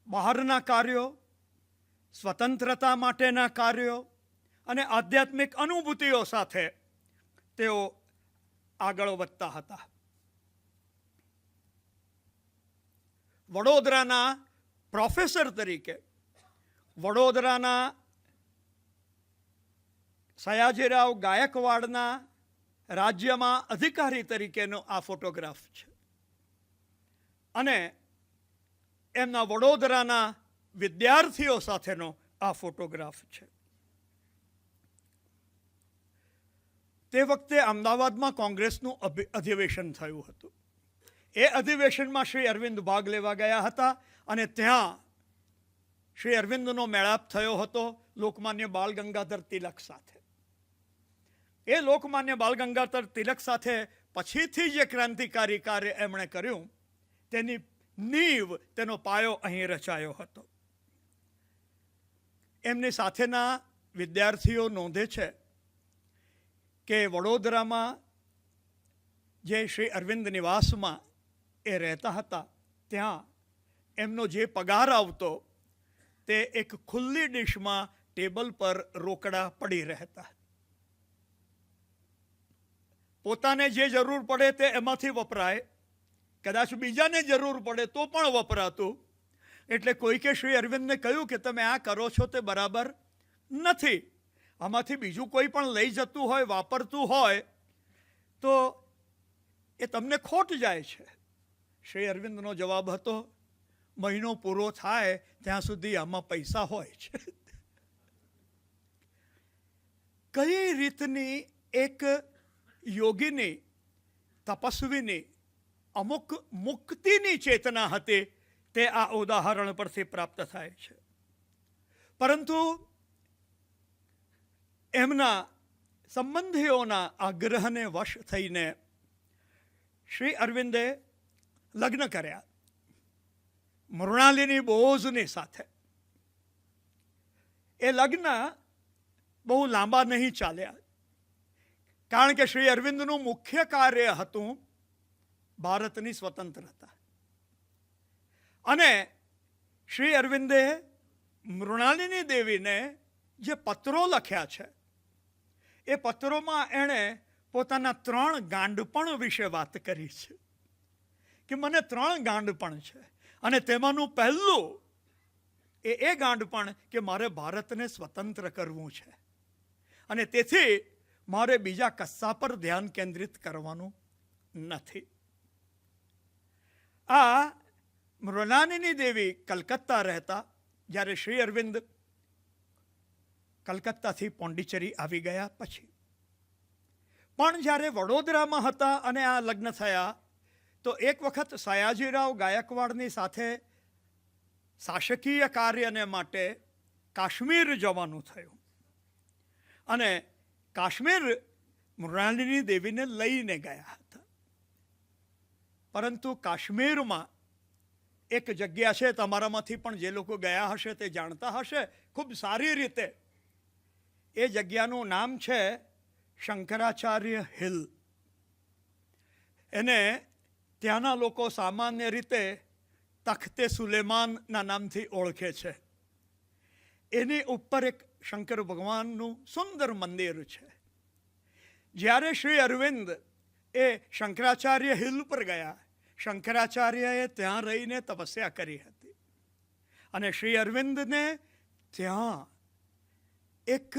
S2: બહારના કાર્યો, સ્વતંત્રતા માટેના કાર્યો અને આધ્યાત્મિક અનુભૂતિઓ સાથે તેઓ આગળ વધતા હતા. વડોદરાના પ્રોફેસર તરીકે, વડોદરાના સયાજીરાવ ગાયકવાડના રાજ્યમાં અધિકારી તરીકેનો આ ફોટોગ્રાફ છે અને એમના વડોદરાના વિદ્યાર્થીઓ સાથેનો આ ફોટોગ્રાફ છે. તે વખતે અમદાવાદમાં કોંગ્રેસનું અધિવેશન થયું હતું. એ અધિવેશનમાં શ્રી અરવિંદ ભાગ લેવા ગયા હતા અને ત્યાં શ્રી અરવિંદનો મેળાપ થયો હતો લોકમાન્ય બાલ ગંગાધર તિલક સાથે. એ લોકમાન્ય બાલ ગંગાધર તિલક સાથે પછીથી જે ક્રાંતિકારી કાર્ય એમણે કર્યું તેની નીવ, તેનો પાયો અહીં રચાયો હતો. એમની સાથેના વિદ્યાર્થીઓ નોંધે છે કે વડોદરામાં જે શ્રી અરવિંદ નિવાસમાં એ રહેતા હતા ત્યાં એમનો જે પગાર આવતો તે એક ખુલ્લી ડીશમાં ટેબલ પર રોકડા પડી રહેતા. પોતાને જે જરૂર પડે તે એમાંથી વપરાય, કદાચ બીજાને જરૂર પડે તો પણ વપરાતું. એટલે કોઈકે શ્રી અરવિંદને કહ્યું કે તમે આ કરો છો તે બરાબર નથી, આમાંથી બીજું કોઈ પણ લઈ જતું હોય, વાપરતું હોય તો એ તમને ખોટ જાય છે. શ્રી અરવિંદનો જવાબ હતો, મહિનો પૂરો થાય ત્યાં સુધી આમાં પૈસા હોય છે. કઈ રીતની એક યોગીની, તપસ્વીની અમુક મુક્તિની ચેતના હતી તે આ ઉદાહરણ પરથી પ્રાપ્ત થાય છે. પરંતુ એમના સંબંધીઓના આગ્રહને વશ થઈને શ્રી અરવિંદે લગ્ન કર્યા મૃણાલિની બોઝની સાથે. એ લગ્ન બહુ લાંબા નહીં ચાલ્યા, કારણ કે શ્રી અરવિંદનું મુખ્ય કાર્ય હતું ભારતની સ્વતંત્રતા. અને શ્રી અરવિંદે મૃણાલિની દેવીને જે પત્રો લખ્યા છે એ પત્રોમાં એણે પોતાના 3 ગાંડપણ વિશે વાત કરી છે કે મને 3 ગાંડપણ છે અને તેમાંનું પહેલું એ ગાંડપણ કે મારે ભારતને સ્વતંત્ર કરવું છે અને તેથી મારે બીજા કશા પર ધ્યાન કેન્દ્રિત કરવાનું નથી. આ મૃણાલિની દેવી કલકત્તા રહેતા જ્યારે શ્રી અરવિંદ કલકત્તાથી પોંડિચેરી આવી ગયા પછી, પણ જ્યારે વડોદરામાં હતા અને આ લગ્ન થયા તો એક વખત સયાજીરાવ ગાયકવાડની સાથે શાસકીય કાર્યને માટે કાશ્મીર જવાનું થયું અને કાશ્મીર મૃણાલિની દેવીને લઈને ગયા હતા. પરંતુ કાશ્મીરમાં એક જગ્યા છે, તમારામાંથી પણ જે લોકો ગયા હશે તે જાણતા હશે ખૂબ સારી રીતે. એ જગ્યાનું નામ છે શંકરાચાર્ય હિલ. એને ત્યાંના લોકો સામાન્ય રીતે તખ્તે સુલેમાનના નામથી ઓળખે છે. એની ઉપર એક શંકર ભગવાનનું સુંદર મંદિર છે. જ્યારે શ્રી અરવિંદ એ શંકરાચાર્ય હિલ પર ગયા, શંકરાચાર્યએ ત્યાં રહીને તપસ્યા કરી હતી અને શ્રી અરવિંદને ત્યાં એક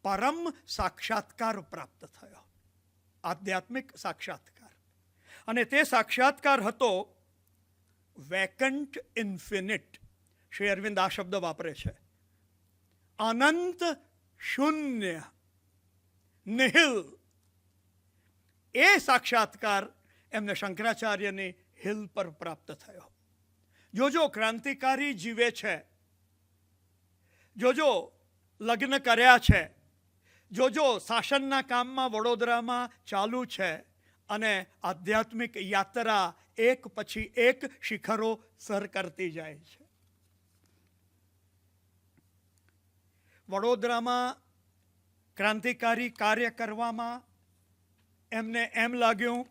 S2: પરમ સાક્ષાત્કાર પ્રાપ્ત થયો, આધ્યાત્મિક સાક્ષાત્કાર. અને તે સાક્ષાત્કાર હતો વેકન્ટ ઇન્ફિનિટ. શ્રી અરવિંદ આ શબ્દ વાપરે છે, અનંત શૂન્ય નિહિલ. એ સાક્ષાત્કાર એમને શંકરાચાર્યની હિલ પર પ્રાપ્ત થયો. જોજો ક્રાંતિકારી જીવે છે, જોજો લગ્ન કર્યા છે, જોજો શાસનના કામમાં વડોદરામાં ચાલુ છે અને આધ્યાત્મિક યાત્રા એક પછી એક શિખરો સર કરતી જાય છે. વડોદરામાં ક્રાંતિકારી કાર્ય કરવામાં એમને એમ લાગ્યું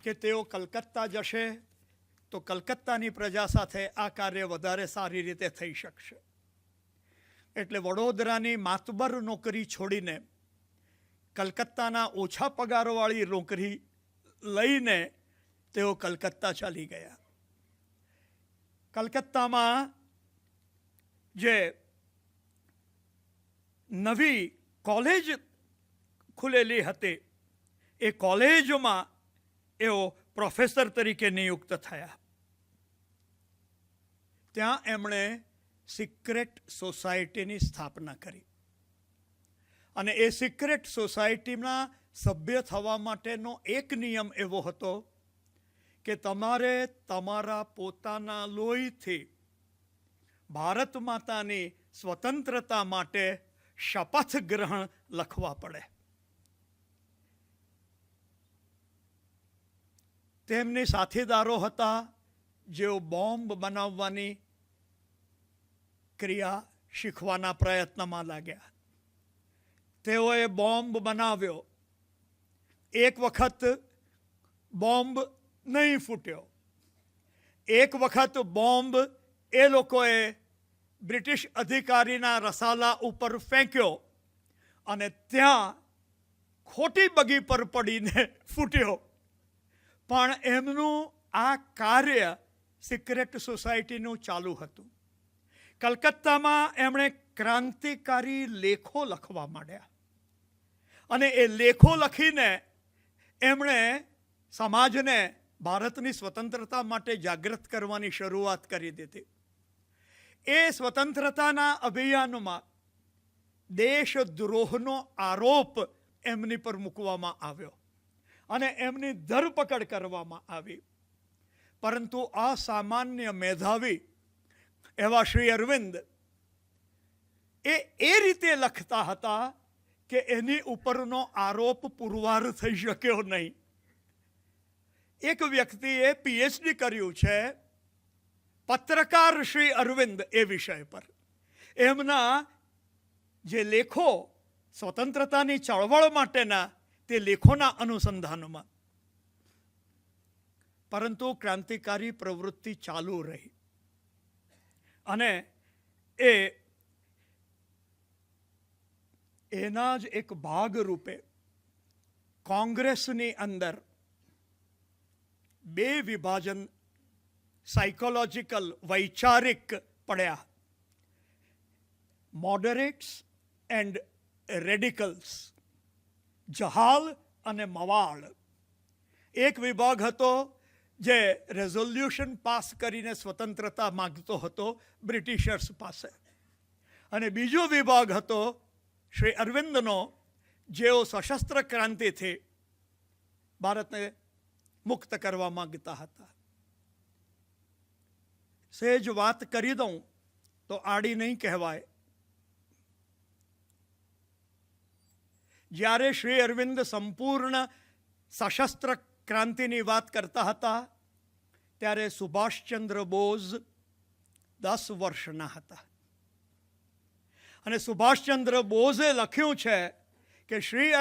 S2: કે તેઓ કલકત્તા જશે તો કલકત્તાની પ્રજા સાથે આ કાર્ય વધારે સારી રીતે થઈ શકશે. એટલે વડોદરાની માતબર નોકરી છોડીને કલકત્તાના ઓછા પગારવાળી નોકરી લઈને તેઓ કલકત્તા ચાલી ગયા. કલકત્તામાં જે નવી કોલેજ ખુલેલી હતી એ કોલેજમાં એઓ પ્રોફેસર તરીકે નિયુક્ત થયા. ત્યાં એમણે સિક્રેટ સોસાયટીની સ્થાપના કરી અને એ સિક્રેટ સોસાયટીના સભ્ય થવા માટેનો એક નિયમ એવો હતો કે તમારે તમારા પોતાના લોહીથી ભારત માતાની સ્વતંત્રતા માટે શપથ ગ્રહણ લખવા પડે. તેમની સાથીદારો હતા જેઓ બોમ્બ બનાવવાની ક્રિયા શીખવાના પ્રયત્નમાં લાગ્યા. તેઓએ બોમ્બ બનાવ્યો. એક વખત બોમ્બ નહીં ફૂટ્યો. એક વખત બોમ્બ એ લોકોએ બ્રિટિશ અધિકારીના રસાલા ઉપર ફેંક્યો અને ત્યાં ખોટી બગી પર પડીને ફૂટ્યો. પણ એમનું આ કાર્ય સિક્રેટ સોસાયટીનું ચાલુ હતું. કલકત્તામાં એમણે ક્રાંતિકારી લેખો લખવા માંડ્યા અને એ લેખો લખીને એમણે સમાજને ભારતની સ્વતંત્રતા માટે જાગૃત કરવાની શરૂઆત કરી દીધી. એ સ્વતંત્રતાના અભિયાનમાં દેશદ્રોહનો આરોપ એમની પર મૂકવામાં આવ્યો અને એમની ધરપકડ કરવામાં આવી. પરંતુ અસામાન્ય મેધાવી એવા શ્રી અરવિંદ એ રીતે લખતા હતા કે એની ઉપરનો આરોપ પુરવાર થઈ શક્યો નહીં. એક વ્યક્તિએ પીએચડી કર્યું છે પત્રકાર શ્રી અરવિંદ એ વિષય પર. એમના જે લેખો સ્વતંત્રતાની ચળવળ માટેના તે લેખોના અનુસંધાનમાં પરંતુ ક્રાંતિકારી પ્રવૃત્તિ ચાલુ રહી અને એના જ એક ભાગ રૂપે કોંગ્રેસની અંદર બે વિભાજન સાયકોલોજીકલ વૈચારિક પડ્યા, મોડરેટ્સ એન્ડ રેડિકલ્સ, જહાલ અને મવાળ. એક વિભાગ હતો જે રેઝોલ્યુશન પાસ કરીને સ્વતંત્રતા માગતો હતો બ્રિટિશર્સ પાસે, અને બીજો વિભાગ હતો શ્રી અરવિંદનો, જેઓ સશસ્ત્ર ક્રાંતિથી ભારતને મુક્ત કરવા માંગતા હતા. સહેજ વાત કરી દઉં તો આડી નહીં કહેવાય. જ્યારે શ્રી અરવિંદ સંપૂર્ણ સશસ્ત્ર ક્રાંતિની વાત કરતા હતા ત્યારે સુભાષચંદ્ર બોઝ 10 વર્ષના હતા, અને સુભાષચંદ્ર બોઝે લખ્યું છે કે શ્રી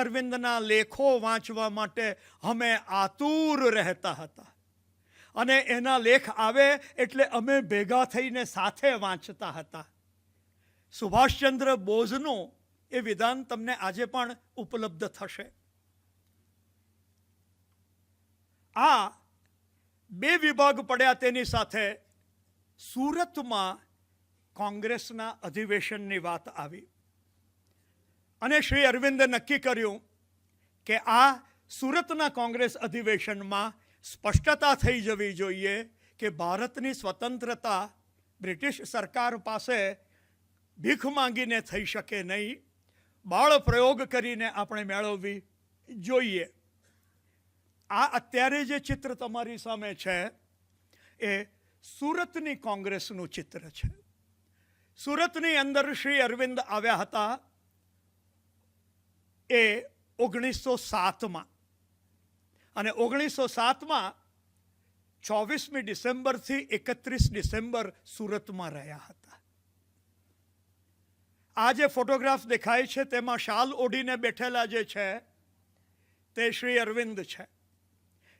S2: અરવિંદના લેખો વાંચવા માટે અમે આતુર રહેતા હતા, અને એના લેખ આવે એટલે અમે ભેગા થઈને સાથે વાંચતા હતા. સુભાષચંદ્ર બોઝનું એ વિધાન તમને આજે પણ ઉપલબ્ધ થશે. આ બે વિભાગ પડ્યા, તેની સાથે સુરતમાં કોંગ્રેસના અધિવેશનની વાત આવી, અને શ્રી અરવિંદે નક્કી કર્યું કે આ સુરતના કોંગ્રેસ અધિવેશનમાં સ્પષ્ટતા થઈ જવી જોઈએ કે ભારતની સ્વતંત્રતા બ્રિટિશ સરકાર પાસે ભીખ માંગીને થઈ શકે નહીં, બાળ પ્રયોગ કરીને આપણે મેળવવી જોઈએ. આ અત્યારે જે ચિત્ર તમારી સામે છે એ સુરતની કોંગ્રેસનું ચિત્ર છે. સુરતની અંદર શ્રી અરવિંદ આવ્યા હતા એ 1907માં, અને 1907માં 24મી ડિસેમ્બરથી 31 ડિસેમ્બર સુરતમાં રહ્યા હતા. આ જે ફોટોગ્રાફ દેખાય છે તેમાં શાલ ઓઢીને બેઠેલા જે છે તે શ્રી અરવિંદ છે.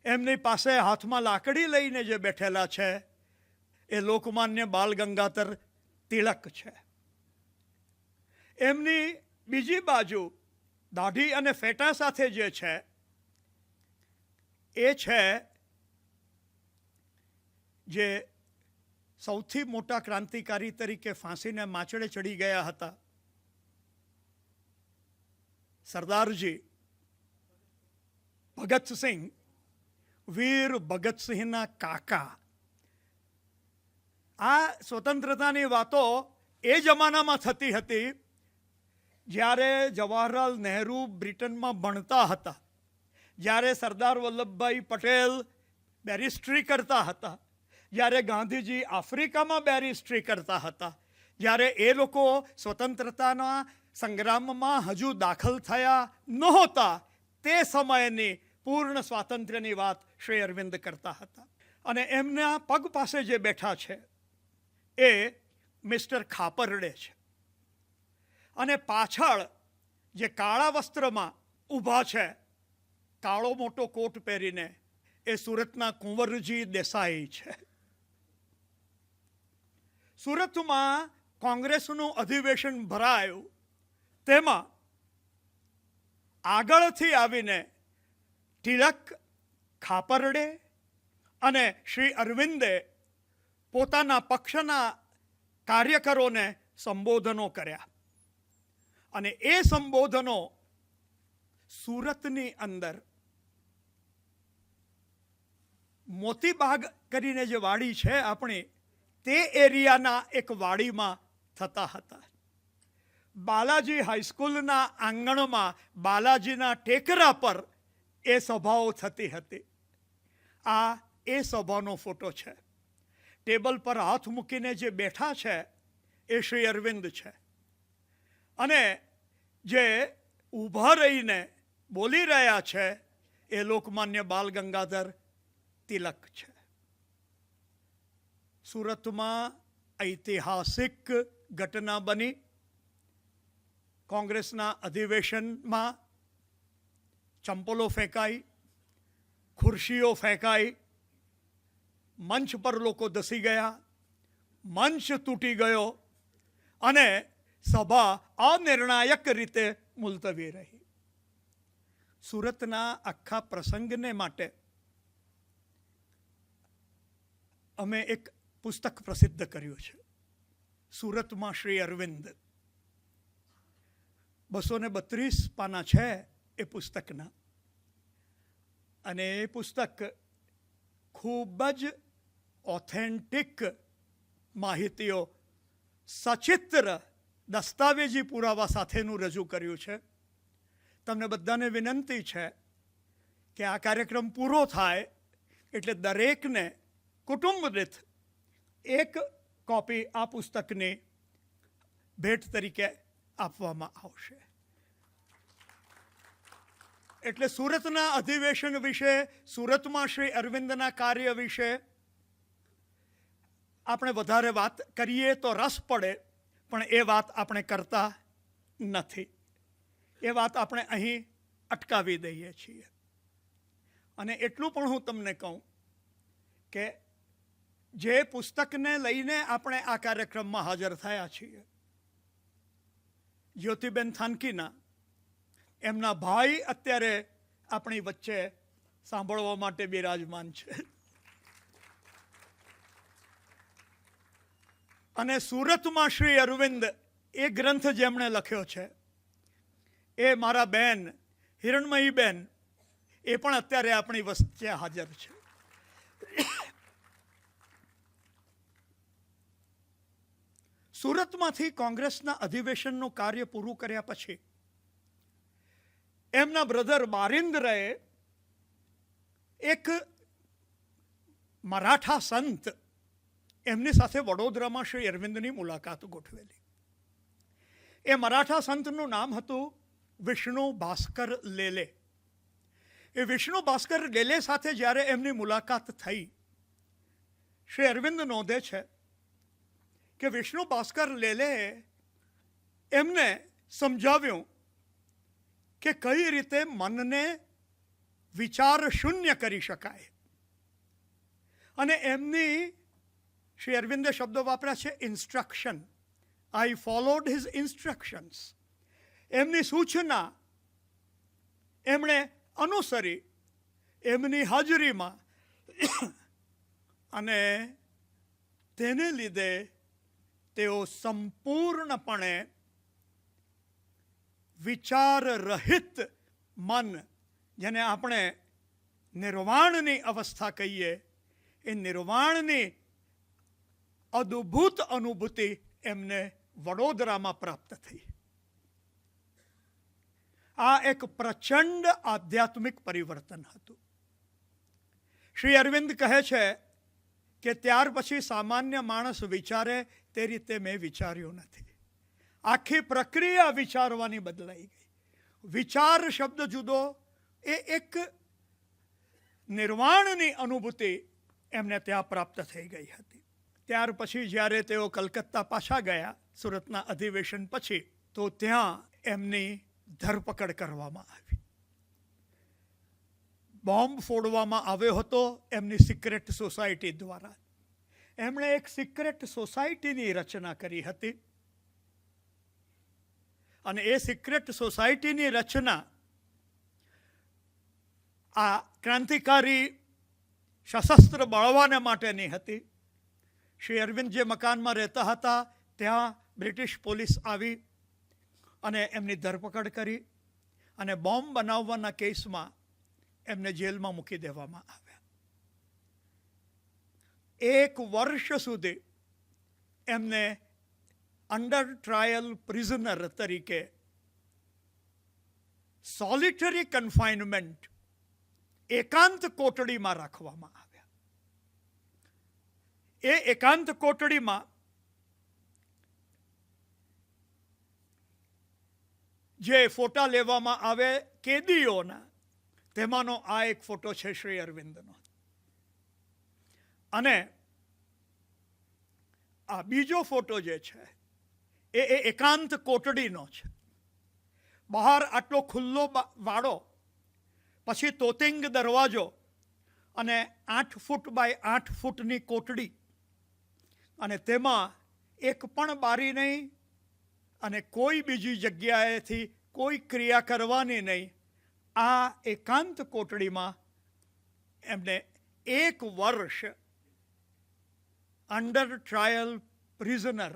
S2: એમની પાસે હાથમાં લાકડી લઈને જે બેઠેલા છે એ લોકમાન્ય બાલ ગંગાધર તિલક છે. એમની બીજી બાજુ દાઢી અને ફેટા સાથે જે છે એ છે જે સૌથી મોટા ક્રાંતિકારી તરીકે ફાંસીને માચડે ચડી ગયા હતા, સરદારજી ભગતસિંહ, વીર ભગતસિંહના કાકા. આ સ્વતંત્રતાની વાતો એ જમાનામાં થતી હતી જ્યારે જવાહરલાલ નહેરુ બ્રિટનમાં ભણતા હતા, જ્યારે સરદાર વલ્લભભાઈ પટેલ બેરિસ્ટ્રી કરતા હતા, જ્યારે ગાંધીજી આફ્રિકામાં બેરિસ્ટ્રી કરતા હતા, જ્યારે એ લોકો સ્વતંત્રતાના સંગ્રામમાં હજુ દાખલ થયા નહોતા, તે સમયની પૂર્ણ સ્વાતંત્ર્યની વાત શ્રી અરવિંદ કરતા હતા. અને એમના પગ પાસે જે બેઠા છે એ મિસ્ટર ખાપરડે છે, અને પાછળ જે કાળા વસ્ત્રમાં ઊભા છે, કાળો મોટો કોટ પહેરીને, એ સુરતના કુંવરજી દેસાઈ છે. સુરતમાં કોંગ્રેસનું અધિવેશન ભરાયું, તેમાં આગળથી આવીને તિલક, ખાપરડે અને શ્રી અરવિંદે પોતાના પક્ષના કાર્યકરોને સંબોધનો કર્યા, અને એ સંબોધનો સુરતની અંદર મોતીબાગ કરીને જે વાડી છે આપણી, તે એરિયાના એક વાડીમાં થતા હતા. બાલાજી હાઈસ્કૂલના આંગણમાં બાલાજીના ટેકરા પર એ સભાઓ થતી હતી. આ એ સભાનો ફોટો છે. ટેબલ પર હાથ મૂકીને જે બેઠા છે એ શ્રી અરવિંદ છે, અને જે ઊભા રહીને બોલી રહ્યા છે એ લોકમાન્ય બાલ ગંગાધર તિલક છે. સુરતમાં ઐતિહાસિક ઘટના બની. કોંગ્રેસના અધિવેશનમાં ચંપલો ફેંકાઈ, ખુરશીઓ ફેંકાઈ, મંચ પર લોકો ધસી ગયા, મંચ તૂટી ગયો અને સભા અનિર્ણાયક રીતે મુલતવી રહી. સુરતના આખા પ્રસંગને માટે અમે એક પુસ્તક પ્રસિદ્ધ કર્યું છે, સુરતમાં શ્રી અરવિંદ. 232 પાના છે એ પુસ્તકના, અને એ પુસ્તક ખૂબ જ ઓથેન્ટિક માહિતીઓ સચિત્ર દસ્તાવેજી પુરાવા સાથેનું રજૂ કર્યું છે. તમને બધાને વિનંતી છે કે આ કાર્યક્રમ પૂરો થાય એટલે દરેકને કુટુંબ દીઠ એક કોપી આ પુસ્તકની ભેટ તરીકે આપવામાં આવશે. એટલે સુરતના અધિવેશન વિશે, સુરતમાં શ્રી અરવિંદના કાર્ય વિશે આપણે વધારે વાત કરીએ તો રસ પડે, પણ એ વાત આપણે કરતા નથી. એ વાત આપણે અહીં અટકાવી દઈએ છીએ. અને એટલું પણ હું તમને કહું કે જે પુસ્તકને લઈને આપણે આ કાર્યક્રમમાં હાજર થયા છીએ, જ્યોતિબેન થાનકીના, એમના ભાઈ અત્યારે આપણી વચ્ચે સાંભળવા માટે બિરાજમાન છે. અને સુરતમાં શ્રી અરવિંદ એ ગ્રંથ જેમણે લખ્યો છે એ મારા બેન હિરણમયીબેન, એ પણ અત્યારે આપણી વચ્ચે હાજર છે. સુરતમાંથી કોંગ્રેસના અધિવેશનનું કાર્ય પૂરું કર્યા પછી એમના બ્રધર બારિન્દ્રએ એક મરાઠા સંત એમની સાથે વડોદરામાં શ્રી અરવિંદની મુલાકાત ગોઠવેલી. એ મરાઠા સંતનું નામ હતું વિષ્ણુ ભાસ્કર લેલે. એ વિષ્ણુ ભાસ્કર લેલે સાથે જ્યારે એમની મુલાકાત થઈ, શ્રી અરવિંદ નોંધે છે કે વિષ્ણુ ભાસ્કર લેલેએ એમને સમજાવ્યું કે કઈ રીતે મનને વિચાર શૂન્ય કરી શકાય. અને એમની, શ્રી અરવિંદે શબ્દો વાપર્યા છે ઇન્સ્ટ્રક્શન. આઈ ફોલોડ હિઝ ઇન્સ્ટ્રક્શન્સ. એમની સૂચના એમણે અનુસરી એમની હાજરીમાં, અને તેને લીધે તેઓ સંપૂર્ણપણે વિચાર રહિત મન, જેને આપણે નિર્વાણની અવસ્થા કહીએ, એ નિર્વાણની અદ્ભુત અનુભૂતિ એમને વડોદરામાં પ્રાપ્ત થઈ. આ એક પ્રચંડ આધ્યાત્મિક પરિવર્તન હતું. શ્રી અરવિંદ કહે છે કે ત્યાર પછી સામાન્ય માણસ વિચારે તે રીતે મેં વિચાર્યું નથી. આખી પ્રક્રિયા વિચારવાની બદલાઈ ગઈ. વિચાર શબ્દ જુદો, એ એક નિર્વાણની અનુભૂતિ એમને ત્યાં પ્રાપ્ત થઈ ગઈ હતી. ત્યાર પછી જ્યારે તેઓ કલકત્તા પાછા ગયા સુરતના અધિવેશન પછી, તો ત્યાં એમની ધરપકડ કરવામાં આવી. બોમ્બ ફોડવામાં આવ્યો હતો એમની સિક્રેટ સોસાયટી દ્વારા. એમણે એક સિક્રેટ સોસાયટીની રચના કરી હતી, અને એ સિક્રેટ સોસાયટીની રચના આ ક્રાંતિકારી સશસ્ત્ર બળવાને માટેની હતી. શ્રી અરવિંદ જે મકાનમાં રહેતા હતા ત્યાં બ્રિટિશ પોલીસ આવી અને એમની ધરપકડ કરી, અને બોમ્બ બનાવવાના કેસમાં એમને જેલમાં મૂકી દેવામાં આવ્યા. 1 વર્ષ સુધી એમને અંડર ટ્રાયલ પ્રિઝનર તરીકે સોલિટરી કન્ફાઇનમેન્ટ, એકાંત કોટડીમાં રાખવામાં આવ્યા. એ એકાંત કોટડીમાં જે ફોટા લેવામાં આવે કેદીઓના, તેમાંનો આ એક ફોટો છે શ્રી અરવિંદનો. અને આ બીજો ફોટો જે છે એ એકાંત કોટડીનો છે. બહાર આટલો ખુલ્લો વાડો, પછી તોતિંગ દરવાજો, અને 8 ફૂટ બાય 8 ફૂટની કોટડી, અને તેમાં એક પણ બારી નહીં અને કોઈ બીજી જગ્યાએથી કોઈ ક્રિયા કરવાની નહીં. આ એકાંત કોટડીમાં એમને 1 વર્ષ અંડર ટ્રાયલ પ્રિઝનર,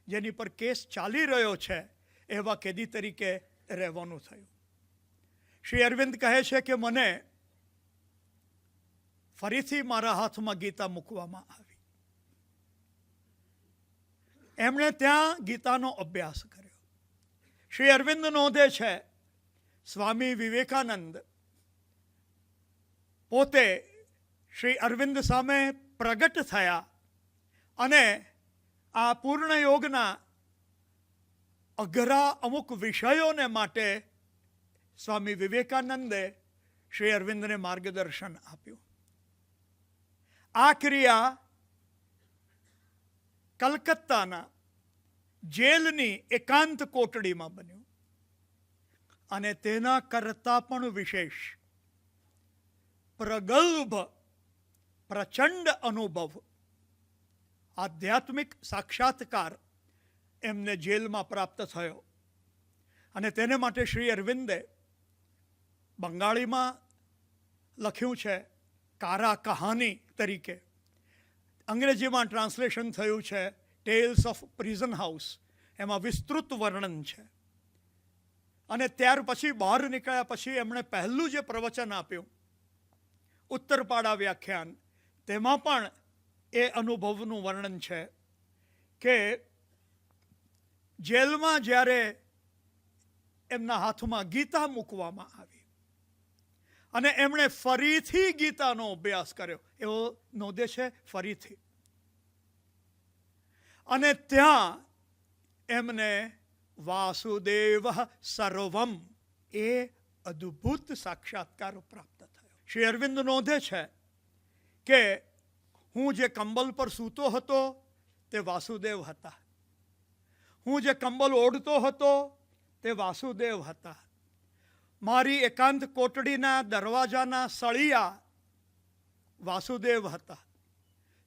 S2: જેની પર કેસ ચાલી રહ્યો છે, એવા કેદી તરીકે રહેવાનું થયું. શ્રી અરવિંદ કહે છે કે મને ફરીથી મારા હાથમાં ગીતા મૂકવામાં આવી. એમણે ત્યાં ગીતાનો અભ્યાસ કર્યો. શ્રી અરવિંદ નોંધે છે, સ્વામી વિવેકાનંદ પોતે શ્રી અરવિંદ સામે પ્રગટ થયા અને આ પૂર્ણ યોગના અઘરા અમુક વિષયોને માટે સ્વામી વિવેકાનંદે શ્રી અરવિંદને માર્ગદર્શન આપ્યું. આ ક્રિયા કલકત્તાના જેલની એકાંત કોટડીમાં બન્યું અને તેના કરતાં પણ વિશેષ પ્રગલ્ભ પ્રચંડ અનુભવ, આધ્યાત્મિક સાક્ષાત્કાર એમને જેલમાં પ્રાપ્ત થયો. અને તેને માટે શ્રી અરવિંદે બંગાળીમાં લખ્યું છે કારા કહાની તરીકે. અંગ્રેજીમાં ટ્રાન્સલેશન થયું છે ટેલ્સ ઓફ પ્રિઝન હાઉસ. એમાં વિસ્તૃત વર્ણન છે. અને ત્યાર પછી બહાર નીકળ્યા પછી એમણે પહેલું જે પ્રવચન આપ્યું, ઉત્તરપાડા વ્યાખ્યાન, તેમાં પણ એ અનુભવનું વર્ણન છે કે જેલમાં જ્યારે એમના હાથમાં ગીતા મૂકવામાં આવી અને એમણે ફરીથી ગીતાનો અભ્યાસ કર્યો, એવો નોંધે છે ફરીથી. અને ત્યાં એમને વાસુદેવ સર્વમ એ અદ્ભુત સાક્ષાત્કાર પ્રાપ્ત થયો. શ્રી અરવિંદ નોંધે છે કે હું જે કંબલ પર સૂતો હતો તે વાસુદેવ હતા, હું જે કંબલ ઓઢતો હતો તે વાસુદેવ હતા, મારી એકાંત કોટડીના દરવાજાના સળિયા વાસુદેવ હતા,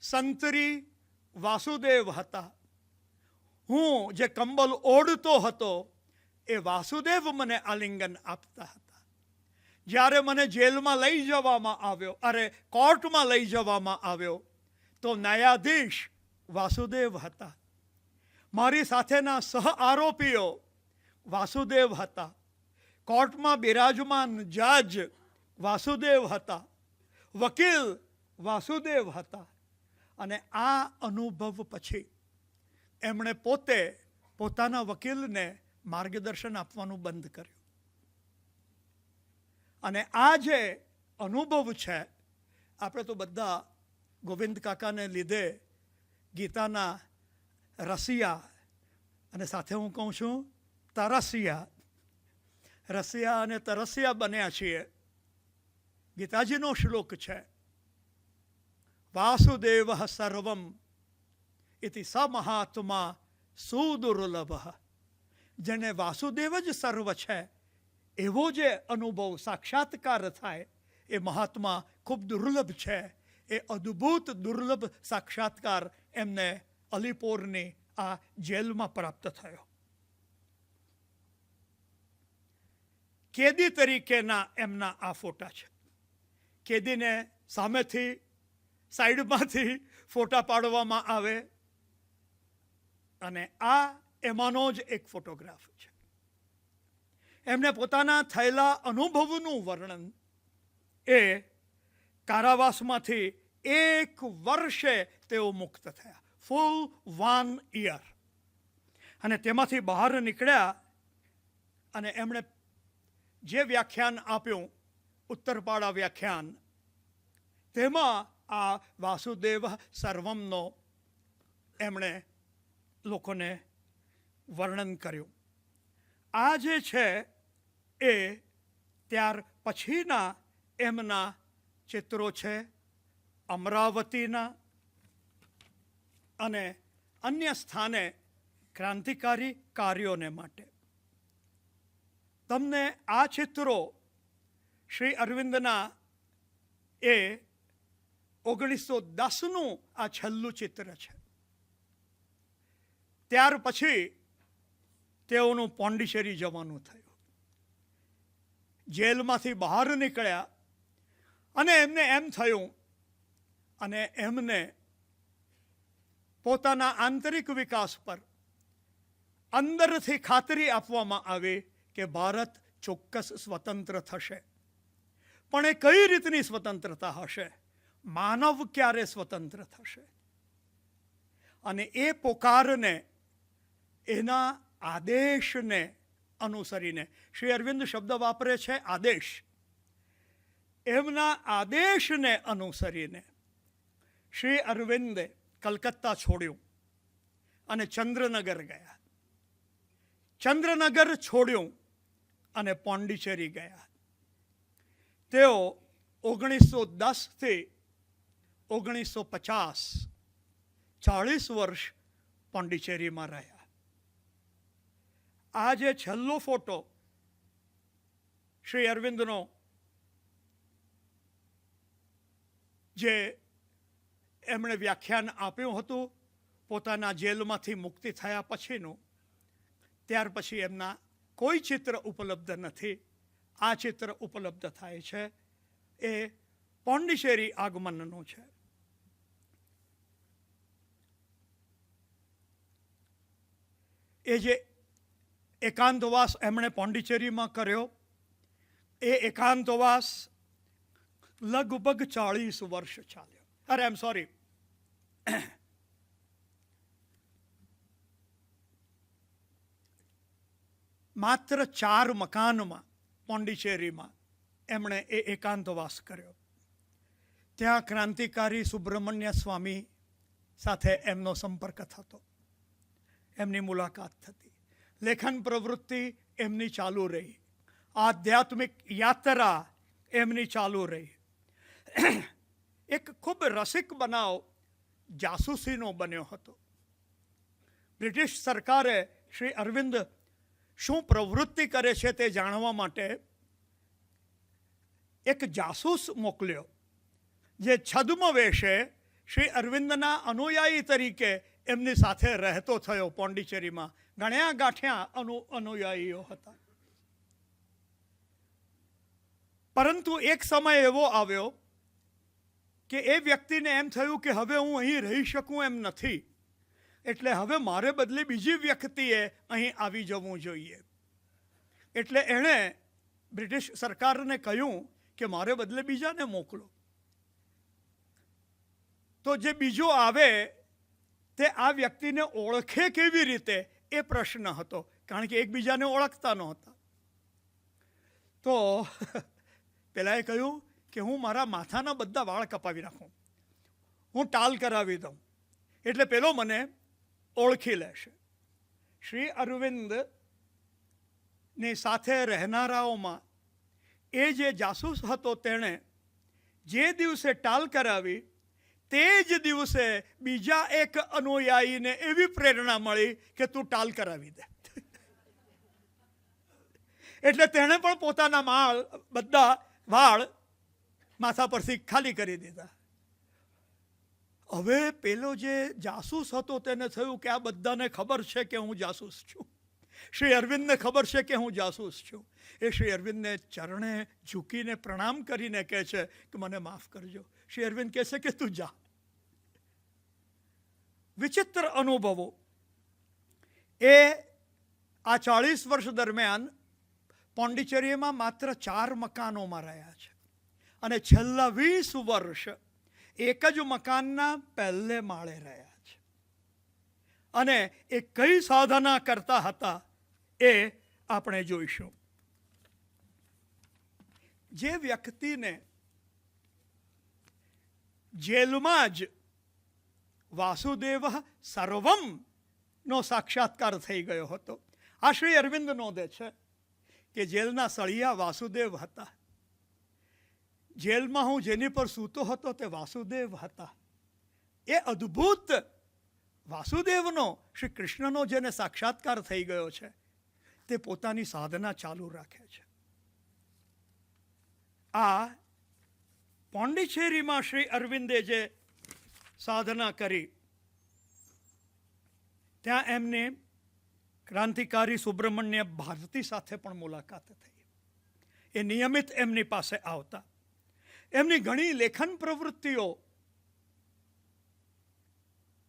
S2: સંતરી વાસુદેવ હતા, હું જે કંબલ ઓઢતો હતો એ વાસુદેવ મને આલિંગન આપતા હતા. જ્યારે મને જેલમાં લઈ જવામાં આવ્યો, કોર્ટમાં લઈ જવામાં આવ્યો, તો ન્યાયાધીશ વાસુદેવ હતા, મારી સાથેના સહ આરોપીઓ વાસુદેવ હતા, કોર્ટમાં બિરાજમાન જજ વાસુદેવ હતા, વકીલ વાસુદેવ હતા. અને આ અનુભવ પછી એમણે પોતે પોતાના વકીલને માર્ગદર્શન આપવાનું બંધ કર્યું. અને આ જે અનુભવ છે, આપણે તો બધા ગોવિંદ કાકાને લીધે ગીતાના રસિયા, અને સાથે હું કહું છું તરસિયા, રસિયા અને તરસિયા બન્યા છીએ. ગીતાજીનો શ્લોક છે, વાસુદેવ સર્વમ ઇતિ સ મહાત્મા સુદુર્લભ. જેને વાસુદેવ જ સર્વ છે એવો જે અનુભવ સાક્ષાત્કાર થાય એ મહાત્મા ખૂબ દુર્લભ છે. એ અદ્ભુત દુર્લભ સાક્ષાત્કાર એમને અલીપોરની આ જેલમાં પ્રાપ્ત થયો. કેદી તરીકેના એમના આ ફોટા છે. કેદીને સામેથી સાઈડમાંથી ફોટા પાડવામાં આવે અને આ એમાંનો જ એક ફોટોગ્રાફ છે. એમને પોતાના થયેલા અનુભવનું વર્ણન એ કારાવાસમાંથી 1 વર્ષે તેઓ મુક્ત થયા, ફૂલ 1 year. અને તેમાંથી બહાર નીકળ્યા અને એમણે જે વ્યાખ્યાન આપ્યું, ઉત્તરપાડા વ્યાખ્યાન, તેમાં આ વાસુદેવ સર્વમનો એમણે લોકોને વર્ણન કર્યું. આ જે છે એ ત્યાર પછીના એમના ચિત્રો છે અમરાવતીના અને અન્ય સ્થાને ક્રાંતિકારી કાર્યોને માટે. તમને આ ચિત્રો શ્રી અરવિંદના એ 1910નું આ છેલ્લું ચિત્ર છે. ત્યાર પછી તેઓનું પોંડિચેરી જવાનું થયું. જેલમાંથી બહાર નીકળ્યા અને એમને એમ થયું, અને એમને પોતાના આંતરિક વિકાસ પર અંદરથી ખાતરી આપવામાં આવી કે ભારત ચોક્કસ સ્વતંત્ર થશે. પણ એ કઈ રીતની સ્વતંત્રતા હશે? માનવ ક્યારે સ્વતંત્ર થશે? અને એ પોકારને, એના આદેશને અનુસરીને, શ્રી અરવિંદ શબ્દ વાપરે છે આદેશ, એમના આદેશને અનુસરીને શ્રી અરવિંદે કલકત્તા છોડ્યું અને ચંદ્રનગર ગયા. ચંદ્રનગર છોડ્યું અને પોંડિચેરી ગયા. તેઓ 1910થી 1950 40 વર્ષ પોંડિચેરીમાં રહ્યા. આ જે છેલ્લો ફોટો શ્રી અરવિંદનો, જે એમણે વ્યાખ્યાન આપ્યું હતું પોતાના જેલમાંથી મુક્તિ થયા પછીનું, ત્યાર પછી એમના કોઈ ચિત્ર ઉપલબ્ધ નથી. આ ચિત્ર ઉપલબ્ધ થાય છે એ પોંડિચેરી આગમનનું છે. એ જે એકાંતવાસ એમણે પોંડિચેરીમાં કર્યો, એ એકાંતવાસ લગભગ 40 વર્ષ ચાલ્યો. અરે આઈ એમ સોરી, માત્ર 4 મકાનમાં પોંડિચેરીમાં એમણે એ એકાંતવાસ કર્યો. ત્યાં ક્રાંતિકારી સુબ્રમણ્ય સ્વામી સાથે એમનો સંપર્ક થતો, એમની મુલાકાત થતી, લેખન પ્રવૃત્તિ એમની ચાલુ રહી, આધ્યાત્મિક યાત્રા એમની ચાલુ રહી. એક ખૂબ રસિક બનાવ જાસૂસીનો બન્યો હતો. બ્રિટિશ સરકારે શ્રી અરવિંદ શું પ્રવૃત્તિ કરે છે તે જાણવા માટે એક જાસૂસ મોકલ્યો, જે છદ્મ વેશે શ્રી અરવિંદના અનુયાયી તરીકે એમની સાથે રહેતો થયો. પોંડિચેરીમાં ગણ્યા ગાંઠ્યા અનુયાયીઓ હતા. પરંતુ એક સમય એવો આવ્યો કે એ વ્યક્તિને એમ થયું કે હવે હું અહીં રહી શકું એમ નથી, એટલે હવે મારે બદલે બીજી વ્યક્તિએ અહીં આવી જવું જોઈએ. એટલે એણે બ્રિટિશ સરકારને કહ્યું કે મારે બદલે બીજાને મોકલો. તો જે બીજો આવે તે આ વ્યક્તિને ઓળખે કેવી રીતે એ પ્રશ્ન હતો, કારણ કે એકબીજાને ઓળખતા નહોતા. તો પેલાએ કહ્યું કે હું મારા માથાના બધા વાળ કપાવી નાખું, હું ટાલ કરાવી દઉં, એટલે પેલો મને ઓળખી લેશે. શ્રી અરવિંદની સાથે રહેનારાઓમાં એ જે જાસૂસ હતો, તેણે જે દિવસે ટાલ કરાવી તે જ દિવસે બીજા એક અનુયાયીને એવી પ્રેરણા મળી કે તું ટાલ કરાવી દે. એટલે તેણે પણ પોતાના બધા વાળ માથા પરથી ખાલી કરી દીધા. હવે પેલો જે જાસૂસ હતો તેને થયું કે આ બધાને ખબર છે કે હું જાસૂસ છું, શ્રી અરવિંદને ખબર છે કે હું જાસૂસ છું. એ શ્રી અરવિંદને ચરણે ઝૂકીને પ્રણામ કરીને કહે છે કે મને માફ કરજો. શ્રી અરવિંદ કહે છે કે તું જા. વિચિત્ર અનુભવો એ આ 40 વર્ષ દરમિયાન પોંડિચેરીમાં માત્ર 4 મકાનોમાં રહ્યા છે, અને છેલ્લા 20 વર્ષ એક જ મકાનના પહેલે માળે રહ્યા છે. અને એ કઈ સાધના કરતા હતા એ આપણે જોઈશું. જે વ્યક્તિને જેલમાં જ વાસુદેવ સર્વમ નો સાક્ષાત્કાર થઈ ગયો હતો. આ શ્રી અરવિંદ નોંધે છે કે જેલના સળિયા વાસુદેવ હતા. જેલમાં હું જેની પર સૂતો હતો તે વાસુદેવ હતા. એ અદ્ભુત વાસુદેવનો, શ્રી કૃષ્ણનો જેને સાક્ષાત્કાર થઈ ગયો છે, તે પોતાની સાધના ચાલુ રાખે છે. આ પોંડિચેરીમાં શ્રી અરવિંદે જે સાધના કરી ત્યાં એમને ક્રાંતિકારી સુબ્રમણ્ય ભારતી સાથે પણ મુલાકાત થઈ. એ નિયમિત એમની પાસે આવતા. એમની ઘણી લેખન પ્રવૃત્તિઓ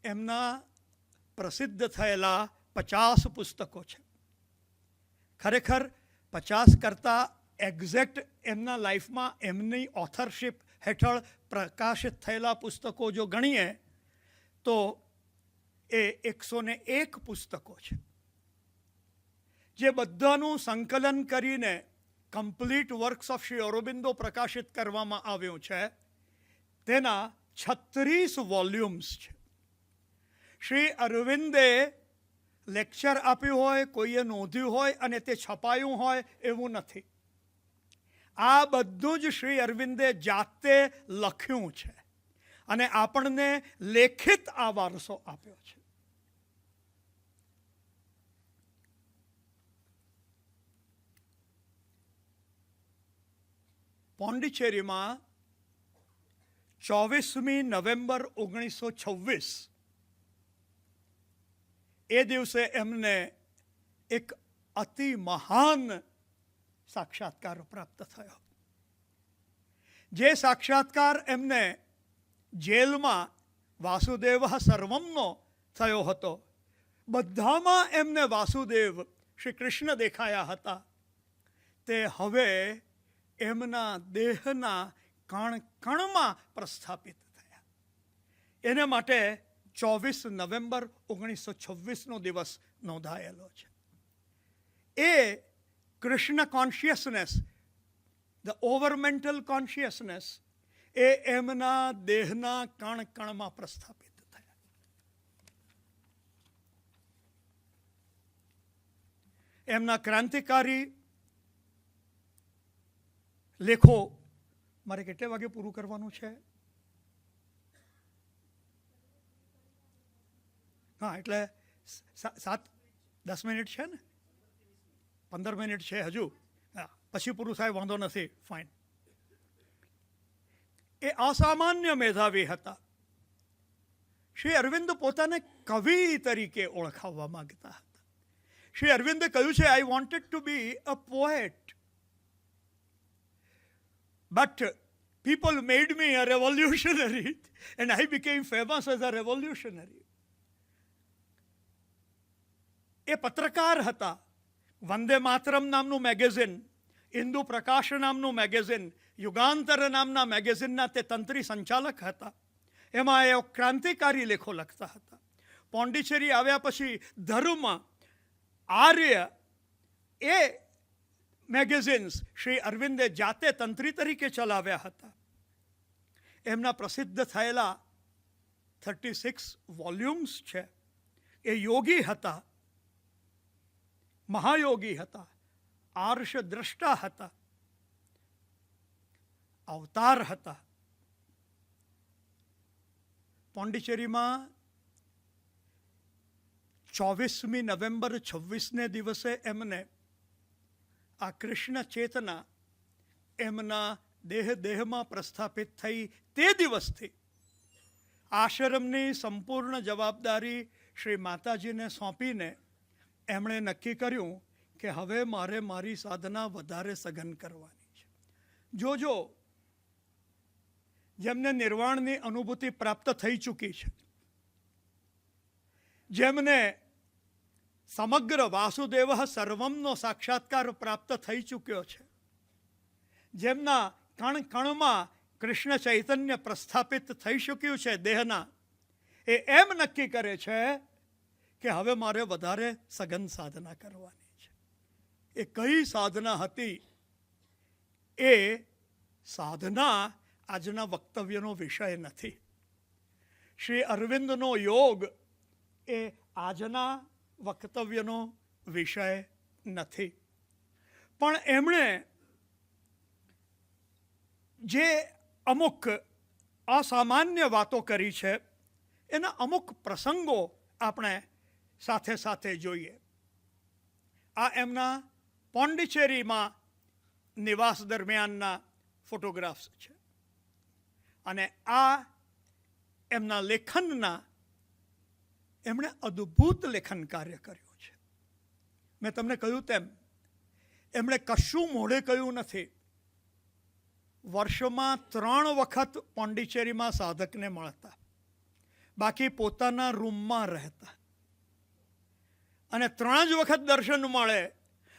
S2: એમના પ્રસિદ્ધ થયેલા 50 પુસ્તકો છે. ખરેખર 50 કરતાં એક્ઝેક્ટ એમના લાઈફમાં એમની ઓથરશિપ હેઠળ પ્રકાશિત થયેલા પુસ્તકો જો ગણીએ તો એ 101 પુસ્તકો છે, જે બધાનું સંકલન કરીને complete works of Shri Aurobindo પ્રકાશિત કરવામાં આવ્યું છે. તેના 36 વોલ્યુમ્સ છે. શ્રી અરવિંદે લેક્ચર આપ્યું હોય, કોઈએ નોંધ્યું હોય અને તે છપાયું હોય એવું નથી. આ બધું જ શ્રી અરવિંદે જાતે લખ્યું છે અને આપણને લેખિત આ વારસો આપ્યો છે. પોંડિચેરીમાં 24મી નવેમ્બર 1926 એ દિવસે એમને એક અતિ મહાન સાક્ષાત્કાર પ્રાપ્ત થયો. જે સાક્ષાત્કાર એમને જેલમાં વાસુદેવ સર્વમનો થયો હતો. બધામાં એમને વાસુદેવ શ્રી કૃષ્ણ દેખાયા હતા. તે હવે એમના દેહના કણ કણમાં પ્રસ્થાપિત થયા. એને માટે 24 નવેમ્બર 1926નો દિવસ નોંધાયેલો છે. એ કૃષ્ણ કોન્શિયસનેસ, ધ ઓવરમેન્ટલ કોન્શિયસનેસ, એ એમના દેહના કણ કણમાં પ્રસ્થાપિત થયા. એમના ક્રાંતિકારી લેખો મારે કેટલે વાગે પૂરું કરવાનું છે? હા, એટલે 7-10 મિનિટ છે ને? 15 મિનિટ છે હજુ. હા, પછી પૂરું થાય વાંધો નથી, ફાઇન. એ અસામાન્ય મેધાવી હતા. શ્રી અરવિંદ પોતાને કવિ તરીકે ઓળખાવવા માંગતા હતા. શ્રી અરવિંદે કહ્યું છે, I wanted to be a poet, but people made me a revolutionary and I became famous as a revolutionary. એ પત્રકાર હતા. વંદે માતરમ નામનું મેગેઝિન, હિન્દુ પ્રકાશ નામનું મેગેઝિન, યુગાંતર નામના મેગેઝિનના તે તંત્રી સંચાલક હતા. એમાં એ ક્રાંતિકારી લેખો લખતા હતા. પોંડિચેરી આવ્યા પછી ધર્મ, આર્ય, એ મેગેઝિન્સ શ્રી અરવિંદે જાતે તંત્રી તરીકે ચલાવ્યા હતા. એમના પ્રસિદ્ધ થયેલા 36 વોલ્યુમ્સ છે. એ યોગી હતા, મહાયોગી હતા, આર્ષ દ્રષ્ટા હતા, અવતાર હતા. પોંડિચેરીમાં 24મી નવેમ્બર 26ને દિવસે એમને આ કૃષ્ણ ચેતના એમના દેહમાં પ્રસ્થાપિત થઈ. તે દિવસથી આશ્રમની સંપૂર્ણ જવાબદારી શ્રી માતાજીને સોંપીને એમણે નક્કી કર્યું કે હવે મારે મારી સાધના વધારે સઘન કરવાની છે. જોજો, જેમને નિર્વાણની અનુભૂતિ પ્રાપ્ત થઈ ચૂકી છે, જેમને સમગ્ર વાસુદેવ સર્વમનો સાક્ષાત્કાર પ્રાપ્ત થઈ ચૂક્યો છે, જેમના કણ કણમાં કૃષ્ણ ચૈતન્ય પ્રસ્થાપિત થઈ ચૂક્યું છે દેહના, એ એમ નક્કી કરે છે કે હવે મારે વધારે સઘન સાધના કરવાની છે. એ કઈ સાધના હતી? એ સાધના આજના વક્તવ્યનો વિષય નથી. શ્રી અરવિંદનો યોગ એ આજના વક્તવ્યનો વિષય નથી. પણ એમણે જે અમુક અસામાન્ય વાતો કરી છે એના અમુક પ્રસંગો આપણે સાથે સાથે જોઈએ. આ એમના પોંડિચેરીમાં નિવાસ દરમિયાનના ફોટોગ્રાફ્સ છે. અને આ એમના લેખનના એમણે અદ્ભુત લેખન કાર્ય કર્યું છે. મેં તમને કહ્યું તેમ એમણે કશું મોઢે કહ્યું નથી. વર્ષમાં 3 વખત પોંડિચેરીમાં સાધકને મળતા, બાકી પોતાના રૂમમાં રહેતા, અને 3 જ વખત દર્શન મળે,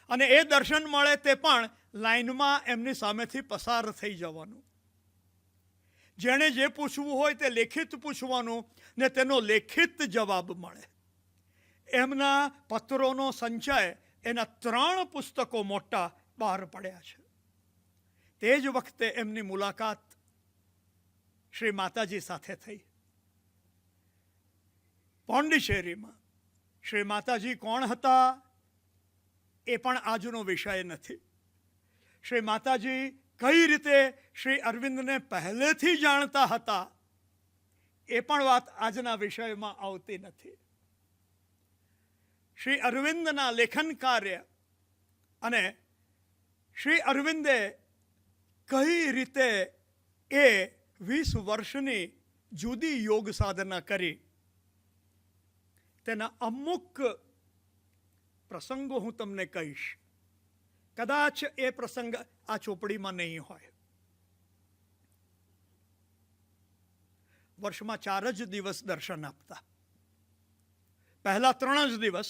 S2: અને એ દર્શન મળે તે પણ લાઈનમાં એમની સામેથી પસાર થઈ જવાનું. જેણે જે પૂછવું હોય તે લેખિત પૂછવાનું ને તેનો લેખિત જવાબ મળે. એમના પત્રોનો સંચય એના 3 પુસ્તકો મોટા બહાર પડ્યા છે. તે જ વખતે એમની મુલાકાત શ્રી માતાજી સાથે થઈ પોંડિચેરીમાં. શ્રી માતાજી કોણ હતા એ પણ આજનો વિષય નથી. શ્રી માતાજી કઈ રીતે શ્રી અરવિંદને પહેલેથી જાણતા હતા એ પણ વાત આજના વિષયમાં આવતી નથી. શ્રી અરવિંદના લેખન કાર્ય અને શ્રી અરવિંદે કઈ રીતે એ 20 વર્ષની જુદી યોગ સાધના કરી તેના અમુક પ્રસંગો હું તમને કહીશ. કદાચ એ પ્રસંગ આ ચોપડીમાં નહીં હોય. વર્ષમાં 4 જ દિવસ દર્શન આપતા. પહેલા 3 જ દિવસ,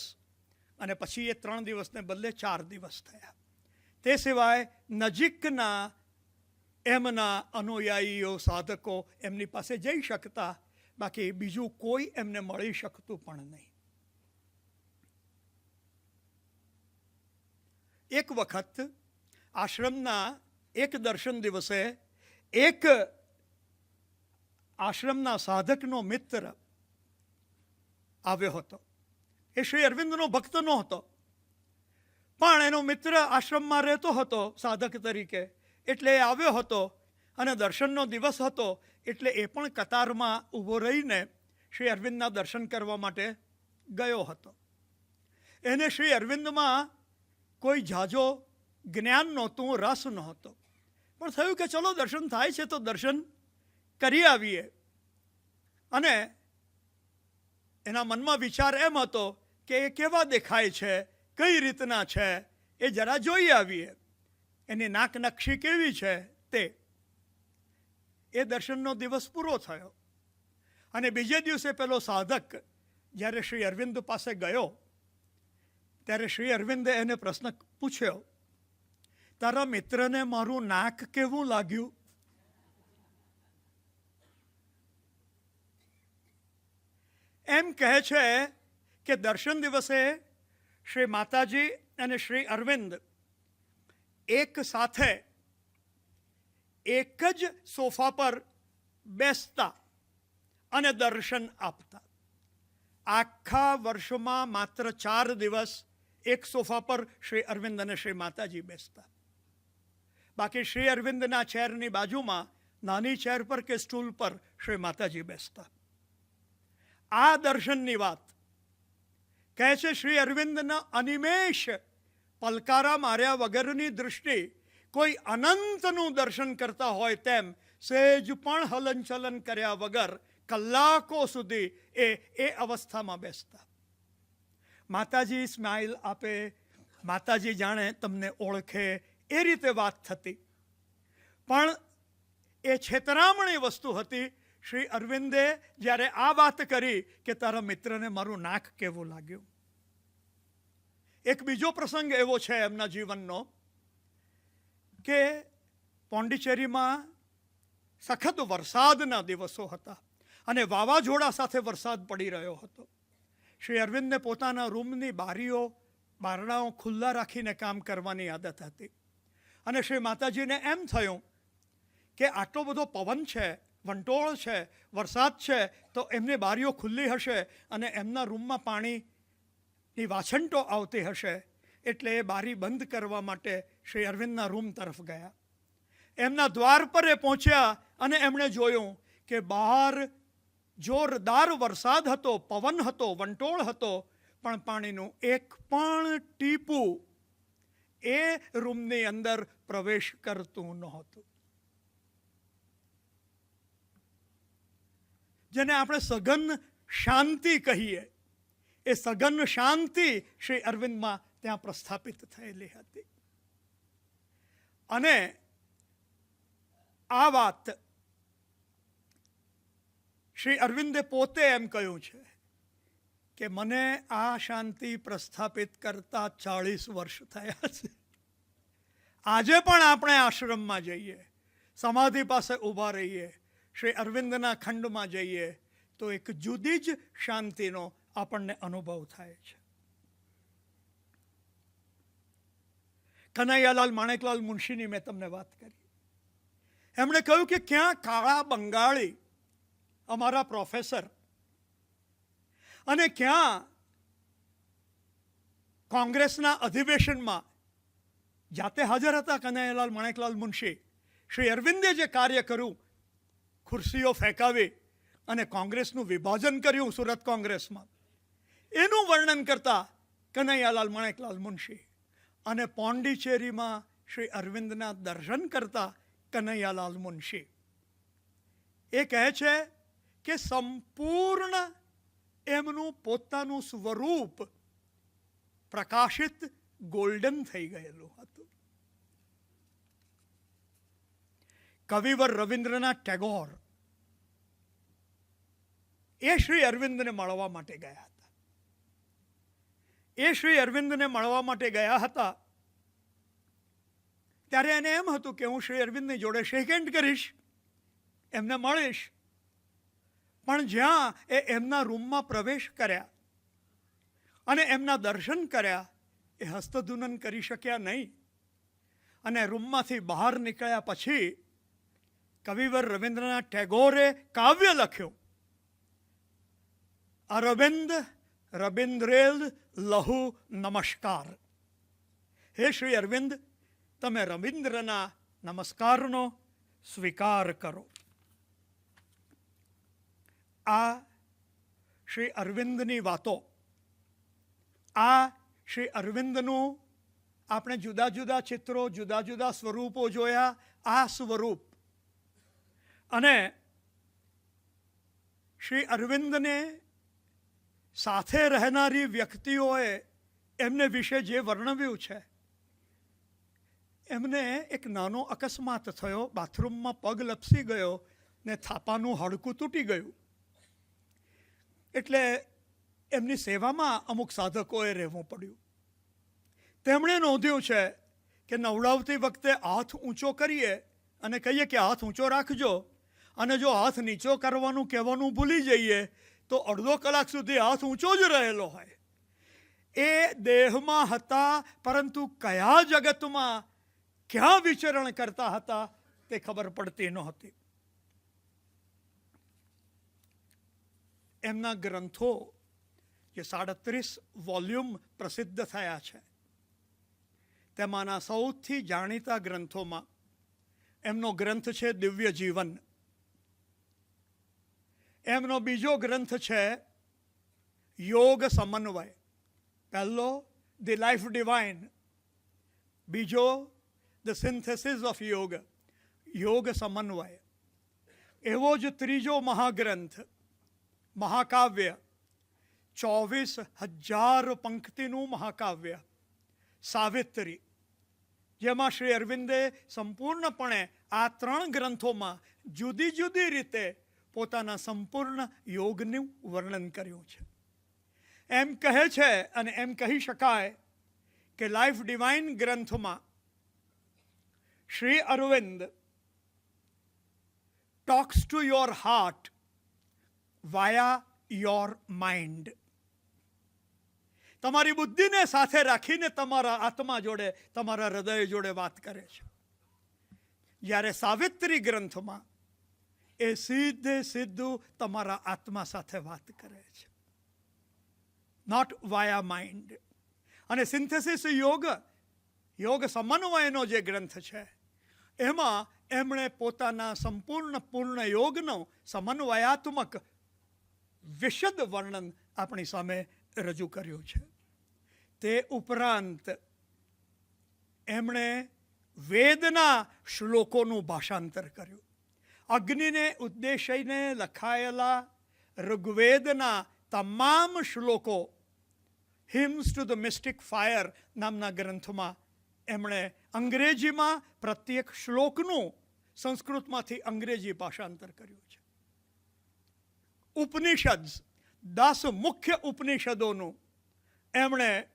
S2: અને પછી એ 3 દિવસને બદલે 4 દિવસ થયા. તે સિવાય નજીકના એમના અનુયાયીઓ સાધકો એમની પાસે જઈ શકતા, બાકી બીજું કોઈ એમને મળી શકતું પણ નહીં. એક વખત આશ્રમના એક દર્શન દિવસે એક આશ્રમના સાધકનો મિત્ર આવ્યો હતો. એ શ્રી અરવિંદનો ભક્ત નહોતો, પણ એનો મિત્ર આશ્રમમાં રહેતો હતો સાધક તરીકે, એટલે એ આવ્યો હતો. અને દર્શનનો દિવસ હતો એટલે એ પણ કતારમાં ઊભો રહીને શ્રી અરવિંદના દર્શન કરવા માટે ગયો હતો. એને શ્રી અરવિંદમાં કોઈ ઝાઝો જ્ઞાન નહોતું, રસ નહોતો, પણ થયું કે ચલો દર્શન થાય છે તો દર્શન કરી આવીએ. અને એના મનમાં વિચાર એમ હતો કે એ કેવા દેખાય છે, કઈ રીતના છે, એ જરા જોઈ આવીએ, એની નાક નકશી કેવી છે તે. એ દર્શનનો દિવસ પૂરો થયો અને બીજે દિવસે પેલો સાધક જ્યારે શ્રી અરવિંદ પાસે ગયો ત્યારે શ્રી અરવિંદે એને પ્રશ્ન પૂછ્યો, તારા મિત્રને મારું નાક કેવું લાગ્યું? એમ કહે છે કે દર્શન દિવસે શ્રી માતાજી અને શ્રી અરવિંદ એક સાથે એક જ સોફા પર બેસતા અને દર્શન આપતા. આખા વર્ષમાં માત્ર 4 દિવસ એક સોફા પર શ્રી અરવિંદ અને શ્રી માતાજી બેસતા. બાકી શ્રી અરવિંદના ચેરની બાજુમાં નાની ચેર પર કે સ્ટૂલ પર શ્રી માતાજી બેસતા. આ દર્શનની વાત કહે છે શ્રી અરવિંદના અનિમેષ પલકારા માર્યા વગરની દૃષ્ટિ કોઈ અનંતનું દર્શન કરતા હોય તેમ સહેજ પણ હલનચલન કર્યા વગર કલાકો સુધી એ અવસ્થામાં બેસતા. માતાજી સ્માઇલ આપે, માતાજી જાણે તમને ઓળખે, એ રીતે વાત થતી. પણ એ છેતરામણી વસ્તુ હતી. શ્રી અરવિંદે જ્યારે આ વાત કરી કે તારા મિત્રને મારું નાક કેવું લાગ્યું. એક બીજો પ્રસંગ એવો છે એમના જીવનનો કે પોંડિચેરીમાં સખત વરસાદના દિવસો હતા અને વાવાઝોડા સાથે વરસાદ પડી રહ્યો હતો. શ્રી અરવિંદને પોતાના રૂમની બારીઓ બારણાઓ ખુલ્લા રાખીને કામ કરવાની આદત હતી. અને શ્રી માતાજીને એમ થયું કે આટલો બધો પવન છે, વંટોળ છે, વરસાદ છે, તો એમની બારીઓ ખુલ્લી હશે અને એમના રૂમમાં પાણીની વાછંટો આવતી હશે, એટલે એ બારી બંધ કરવા માટે શ્રી અરવિંદના રૂમ તરફ ગયા. એમના દ્વાર પર એ પહોંચ્યા અને એમણે જોયું કે બહાર જોરદાર વરસાદ હતો, પવન હતો, વંટોળ હતો, પણ પાણીનું એક પણ ટીપું એ રૂમની અંદર પ્રવેશ કરતું નહોતું. જેને આપણે સઘન શાંતિ કહીએ, એ સઘન શાંતિ શ્રી અરવિંદમાં ત્યાં પ્રસ્થાપિત થયેલી હતી. અને આ વાત શ્રી અરવિંદે પોતે એમ કહ્યું છે કે મને આ શાંતિ પ્રસ્થાપિત કરતા 40 વર્ષ થયા છે. આજે પણ આપણે આશ્રમમાં જઈએ, સમાધિ પાસે ઊભા રહીએ, શ્રી અરવિંદના ખંડમાં જઈએ તો એક જુદી જ શાંતિનો આપણને અનુભવ થાય છે. કનૈયાલાલ માણેકલાલ મુનશીની મેં તમને વાત કરી. એમણે કહ્યું કે ક્યાં કાળા બંગાળી અમારા પ્રોફેસર અને ક્યાં કોંગ્રેસના અધિવેશનમાં જાતે હાજર હતા કનૈયાલાલ માણેકલાલ મુનશી. શ્રી અરવિંદે જે કાર્ય કર્યું, ખુરશીઓ ફેંકાવી અને કોંગ્રેસનું વિભાજન કર્યું સુરત કોંગ્રેસમાં, એનું વર્ણન કરતા કનૈયાલાલ માણેકલાલ મુનશી અને પોંડિચેરીમાં શ્રી અરવિંદના દર્શન કરતા કનૈયાલાલ મુનશી. એ કહે છે કે સંપૂર્ણ એમનું પોતાનું સ્વરૂપ પ્રકાશિત ગોલ્ડન થઈ ગયેલું હતું. કવિવર રવિન્દ્રનાથ ટેગોર એ શ્રી અરવિંદને મળવા માટે ગયા હતા. એ શ્રી અરવિંદને મળવા માટે ગયા હતા ત્યારે એને એમ હતું કે હું શ્રી અરવિંદની જોડે શેક હેન્ડ કરીશ, એમને મળીશ. પણ જ્યાં એ એમના રૂમમાં પ્રવેશ કર્યા અને એમના દર્શન કર્યા, એ હસ્તધૂનન કરી શક્યા નહીં. અને રૂમમાંથી બહાર નીકળ્યા પછી કવિવર રવિન્દ્રનાથ ટેગોરે કાવ્ય લખ્યું, અરવિંદ રબિન્દ્રેલ લહુ નમસ્કાર. હે શ્રી અરવિંદ, તમે રવિન્દ્રના નમસ્કારનો સ્વીકાર કરો. આ શ્રી અરવિંદની વાતો, આ શ્રી અરવિંદનું આપણે જુદા જુદા ચિત્રો, જુદા જુદા સ્વરૂપો જોયા. આ સ્વરૂપ અને શ્રી અરવિંદને સાથે રહેનારી વ્યક્તિઓએ એમને વિશે જે વર્ણવ્યું છે, એમને એક નાનો અકસ્માત થયો, બાથરૂમમાં પગ લપસી ગયો ને થાપાનું હાડકું તૂટી ગયું. એટલે એમની સેવામાં અમુક સાધકોએ રહેવું પડ્યું. તેમણે નોંધ્યું છે કે નવડાવતી વખતે હાથ ઊંચો કરીએ અને કહીએ કે હાથ ઊંચો રાખજો, અને જો હાથ નીચો કરવાનું કહેવાનું ભૂલી જઈએ તો અડધો કલાક સુધી હાથ ઊંચો જ રહેલો હોય. એ દેહમાં હતા, પરંતુ કયા જગતમાં ક્યાં વિચરણ કરતા હતા તે ખબર પડતી નહોતી. એમના ગ્રંથો જે 37 વોલ્યુમ પ્રસિદ્ધ થયા છે, તેમાંના સૌથી જાણીતા ગ્રંથોમાં એમનો ગ્રંથ છે દિવ્ય જીવન. એમનો બીજો ગ્રંથ છે યોગ સમન્વય. પહેલો ધી લાઈફ ડિવાઇન, બીજો ધ સિન્થેસિસ ઓફ યોગ, યોગ સમન્વય. એવો જ ત્રીજો મહાગ્રંથ, મહાકાવ્ય, 24,000 પંક્તિનું મહાકાવ્ય સાવિત્રી, જેમાં શ્રી અરવિંદે સંપૂર્ણપણે આ 3 ગ્રંથોમાં જુદી જુદી રીતે પોતાના સંપૂર્ણ યોગનું વર્ણન કર્યું છે. એમ કહે છે અને એમ કહી શકાય કે લાઈફ ડિવાઇન ગ્રંથમાં Shri Aurobindo talks to your heart via your mind. તમારી બુદ્ધિને સાથે રાખીને તમારા આત્મા જોડે, તમારા હૃદય જોડે વાત કરે છે. જ્યારે સાવિત્રી ગ્રંથમાં એ સીધું તમારા આત્મા સાથે વાત કરે છે, નોટ વાયા માઇન્ડ. અને સિન્થેસિસ યોગ સમન્વયનો જે ગ્રંથ છે, એમાં એમણે પોતાના પૂર્ણ યોગનો સમન્વયાત્મક વિશદ વર્ણન આપણી સામે રજૂ કર્યું છે. તે ઉપરાંત એમણે વેદના શ્લોકોનું ભાષાંતર કર્યું. અગ્નિને ઉદ્દેશીને લખાયેલા ઋગ્વેદના તમામ શ્લોકો હિમ્સ ટુ ધ મિસ્ટિક ફાયર નામના ગ્રંથમાં એમણે અંગ્રેજીમાં પ્રત્યેક શ્લોકનું સંસ્કૃતમાંથી અંગ્રેજી ભાષાંતર કર્યું છે. ઉપનિષદ 10 મુખ્ય ઉપનિષદોનું એમણે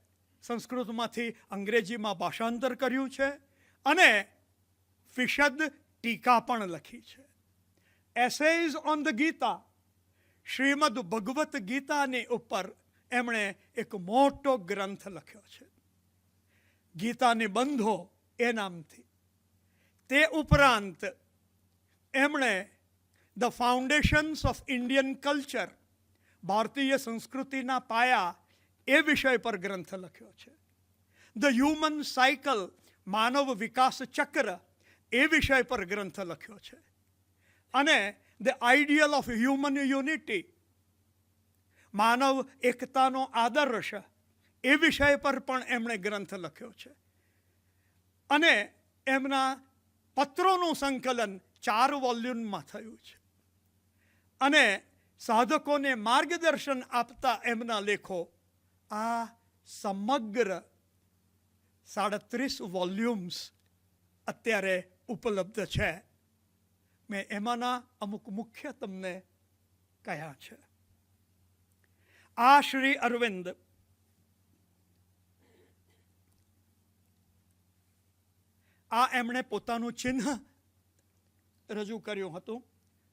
S2: સંસ્કૃતમાંથી અંગ્રેજીમાં ભાષાંતર કર્યું છે અને વિશદ ટીકા પણ લખી છે. એસેઝ ઓન ધ ગીતા, શ્રીમદ ભગવત ગીતાની ઉપર એમણે એક મોટો ગ્રંથ લખ્યો છે, ગીતા નિબંધો એ નામથી. તે ઉપરાંત એમણે the foundations of Indian culture, ભારતીય સંસ્કૃતિના પાયા, એ વિષય પર ગ્રંથ લખ્યો છે. ધ હ્યુમન સાયકલ, માનવ વિકાસ ચક્ર, એ વિષય પર ગ્રંથ લખ્યો છે. અને the ideal of human unity, માનવ એકતાનો આદર્શ, એ વિષય પર પણ એમણે ગ્રંથ લખ્યો છે. અને એમના પત્રોનું સંકલન 4 વોલ્યુમમાં થયું છે. અને સાધકોને માર્ગદર્શન આપતા એમના લેખો આ સમગ્ર 37 વોલ્યુમ્સ અત્યારે ઉપલબ્ધ છે. મેં એમાંના અમુક મુખ્ય તમને કહ્યા છે. આ શ્રી અરવિંદ આ એમણે પોતાનું ચિહ્ન રજૂ કર્યું હતું,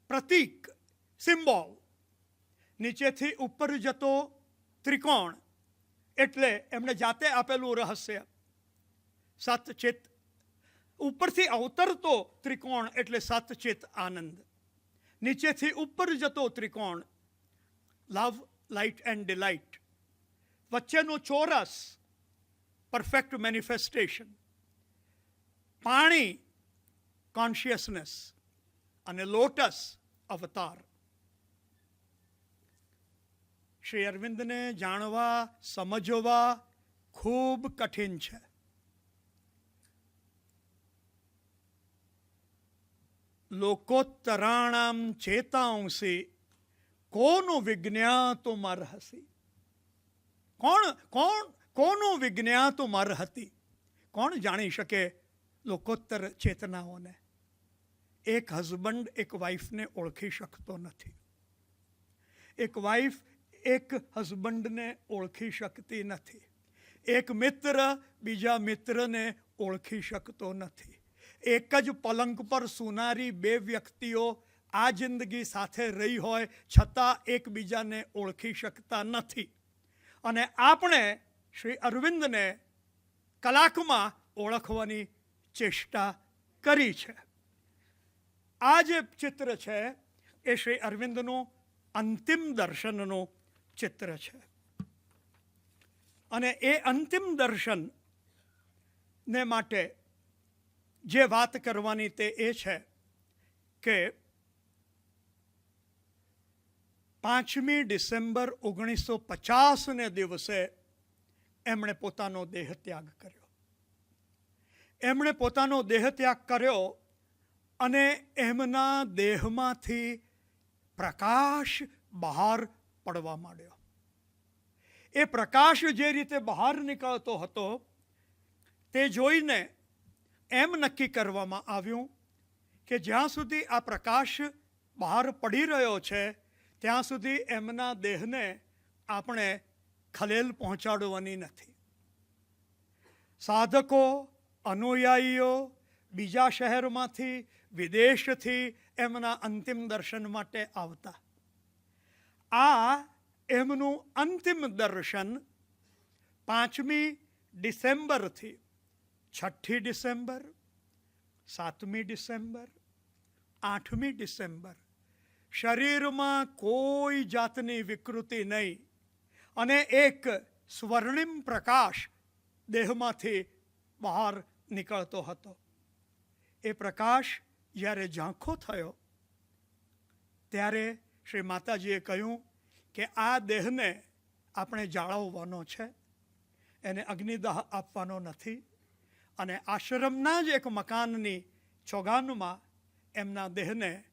S2: પ્રતીક, સિમ્બોલ. નીચેથી ઉપર જતો ત્રિકોણ એટલે એમણે જાતે આપેલું રહસ્ય, સતચિત. ઉપરથી અવતરતો ત્રિકોણ એટલે સતચિત આનંદ. નીચેથી ઉપર જતો ત્રિકોણ લવ, લાઇટ એન્ડ ડિલાઇટ. વચ્ચેનું ચોરસ પરફેક્ટ મેનિફેસ્ટેશન. પાણી કોન્શિયસનેસ અને લોટસ અવતાર. શ્રી અરવિંદને જાણવા, સમજવા ખૂબ કઠિન છે. લોકોત્તરાણામ ચેતાંસી કોનું વિજ્ઞાતું મર્હસી. કોનું વિજ્ઞાતું મર્હતી. કોણ જાણી શકે લોકોત્તર ચેતનાઓને? એક હસબન્ડ એક વાઈફને ઓળખી શકતો નથી. એક વાઈફ એક હસબન્ડને ઓળખી શકતી નથી. એક મિત્ર બીજા મિત્રને ઓળખી શકતો નથી. એક જ પલંગ પર સૂનારી 2 વ્યક્તિઓ આ જિંદગી સાથે રહી હોય છતાં એકબીજાને ઓળખી શકતા નથી. અને આપણે શ્રી અરવિંદને કલાકમાં ઓળખવાની ચેષ્ટા કરી છે. આ જે ચિત્ર છે એ શ્રી અરવિંદનું અંતિમ દર્શનનું ચિત્ર છે. અને એ અંતિમ દર્શનને માટે જે વાત કરવાની તે એ છે કે 5મી ડિસેમ્બર 1950ને દિવસે એમણે પોતાનો દેહ ત્યાગ કર્યો. એમણે પોતાનો દેહ ત્યાગ કર્યો અને એમના દેહમાંથી પ્રકાશ બહાર પડવા માંડ્યો. એ પ્રકાશ જે રીતે બહાર નીકળતો હતો તે જોઈને એમ નક્કી કરવામાં આવ્યું કે જ્યાં સુધી આ પ્રકાશ બહાર પડી રહ્યો છે ત્યાં સુધી એમના દેહને આપણે ખલેલ પહોંચાડવાની નથી. સાધકો, અનુયાયીઓ બીજા શહેરમાંથી, વિદેશથી એમના અંતિમ દર્શન માટે આવતા. આ એમનું અંતિમ દર્શન 5મી ડિસેમ્બરથી 6ઠી ડિસેમ્બર, 7મી ડિસેમ્બર, 8મી ડિસેમ્બર શરીરમાં કોઈ જાતની વિકૃતિ નહીં અને એક સ્વર્ણિમ પ્રકાશ દેહમાંથી બહાર નીકળતો હતો. એ પ્રકાશ જ્યારે ઝાંખો થયો ત્યારે શ્રી માતાજીએ કહ્યું કે આ દેહને આપણે જાળવવાનો છે, એને અગ્નિદાહ આપવાનો નથી. અને આશ્રમના જ એક મકાનની ચોગાનમાં એમના દેહને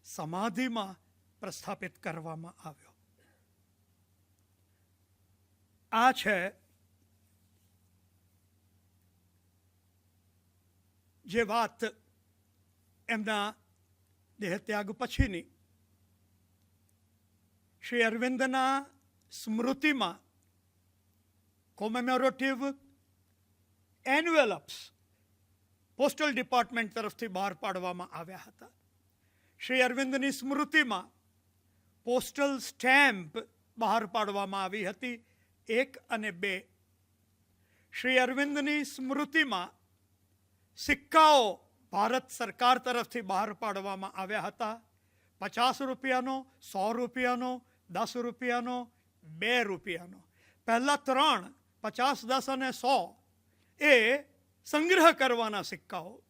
S2: સમાધિમાં પ્રસ્થાપિત કરવામાં આવ્યો. આ છે જે વાત એમના દેહત્યાગ પછીની શ્રી અરવિંદના સ્મૃતિમાં કોમેમોરેટિવ એન્વેલપ્સ પોસ્ટલ ડિપાર્ટમેન્ટ તરફથી બહાર પાડવામાં આવ્યા હતા. શ્રી અરવિંદની સ્મૃતિમાં પોસ્ટલ સ્ટેમ્પ બહાર પાડવામાં આવી હતી 1 અને 2. શ્રી અરવિંદની સ્મૃતિમાં સિક્કાઓ ભારત સરકાર તરફથી બહાર પાડવામાં આવ્યા હતા. 50 રૂપિયાનો, 100 રૂપિયાનો, 10 રૂપિયાનો, 2 રૂપિયાનો. પહેલા 3 50, 10 અને 100 એ સંગ્રહ કરવાના સિક્કાઓ,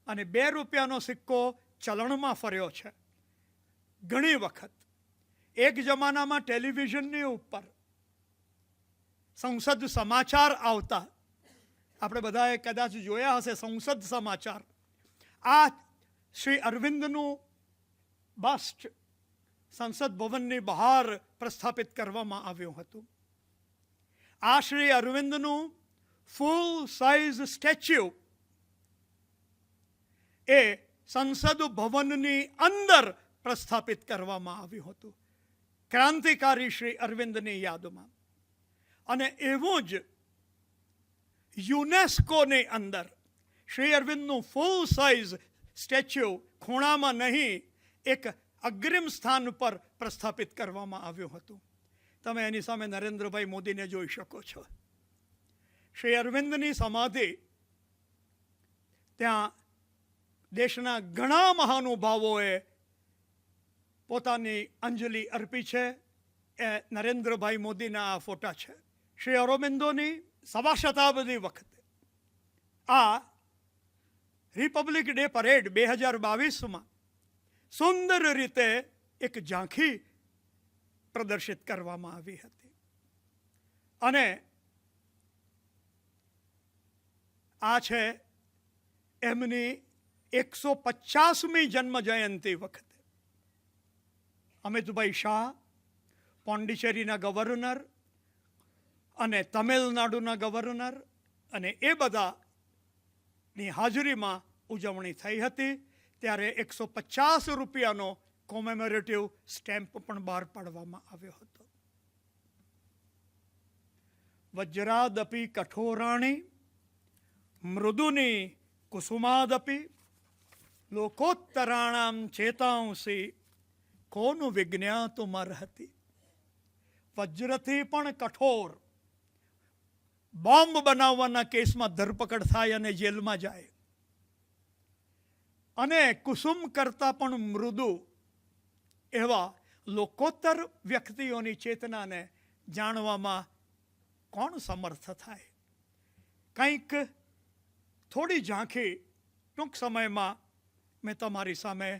S2: અને 2 રૂપિયાનો સિક્કો ચલણમાં ફર્યો છે ઘણી વખત. એક જમાનામાં ટેલિવિઝનની ઉપર સંસદ સમાચાર આવતા, આપણે બધાએ કદાચ જોયા હશે સંસદ સમાચાર. આ શ્રી અરવિંદનું બસ્ટ સંસદ ભવનની બહાર પ્રસ્થાપિત કરવામાં આવ્યું હતું. આ શ્રી અરવિંદનું ફૂલ સાઇઝ સ્ટેચ્યુ એ સંસદ ભવનની અંદર પ્રસ્થાપિત કરવામાં આવ્યું હતું ક્રાંતિકારી શ્રી અરવિંદની યાદમાં. અને એવું જ યુનેસ્કોની અંદર શ્રી અરવિંદનું ફૂલ સાઇઝ સ્ટેચ્યુ ખૂણામાં નહીં, એક અગ્રિમ સ્થાન પર પ્રસ્થાપિત કરવામાં આવ્યું હતું. તમે એની સામે નરેન્દ્રભાઈ મોદીને જોઈ શકો છો. શ્રી અરવિંદની સમાધિ ત્યાં દેશના ઘણા મહાનુભાવોએ પોતાની અંજલિ અર્પી છે. એ નરેન્દ્રભાઈ મોદીના આ ફોટા છે. શ્રી અરવિંદોની 1.25 શતાબ્દી વખતે આ રિપબ્લિક ડે પરેડ 2022માં સુંદર રીતે એક ઝાંખી પ્રદર્શિત કરવામાં આવી હતી. અને આ છે એમની 150મી જન્મ જયંતિ વખતે અમિતભાઈ શાહ, પોંડિચેરીના ગવર્નર અને તમિલનાડુના ગવર્નર અને એ બધાની હાજરીમાં ઉજવણી થઈ હતી. ત્યારે 150 રૂપિયાનો કોમેમોરેટિવ સ્ટેમ્પ પણ બહાર પાડવામાં આવ્યો હતો. વજ્રાદપી કઠોરાણી મૃદુની કુસુમાદપી લોકોત્તરાણામ ચેતાંસી કોનું વિજ્ઞાતું મરહતી. વજ્રથી પણ કઠોર, બોમ્બ બનાવવાના કેસમાં ધરપકડ થાય અને જેલમાં જાય, અને કુસુમ કરતાં પણ મૃદુ એવા લોકોત્તર વ્યક્તિઓની ચેતનાને જાણવામાં કોણ સમર્થ થાય. કંઈક થોડી ઝાંખી ટૂંક સમયમાં મેં તમારી સામે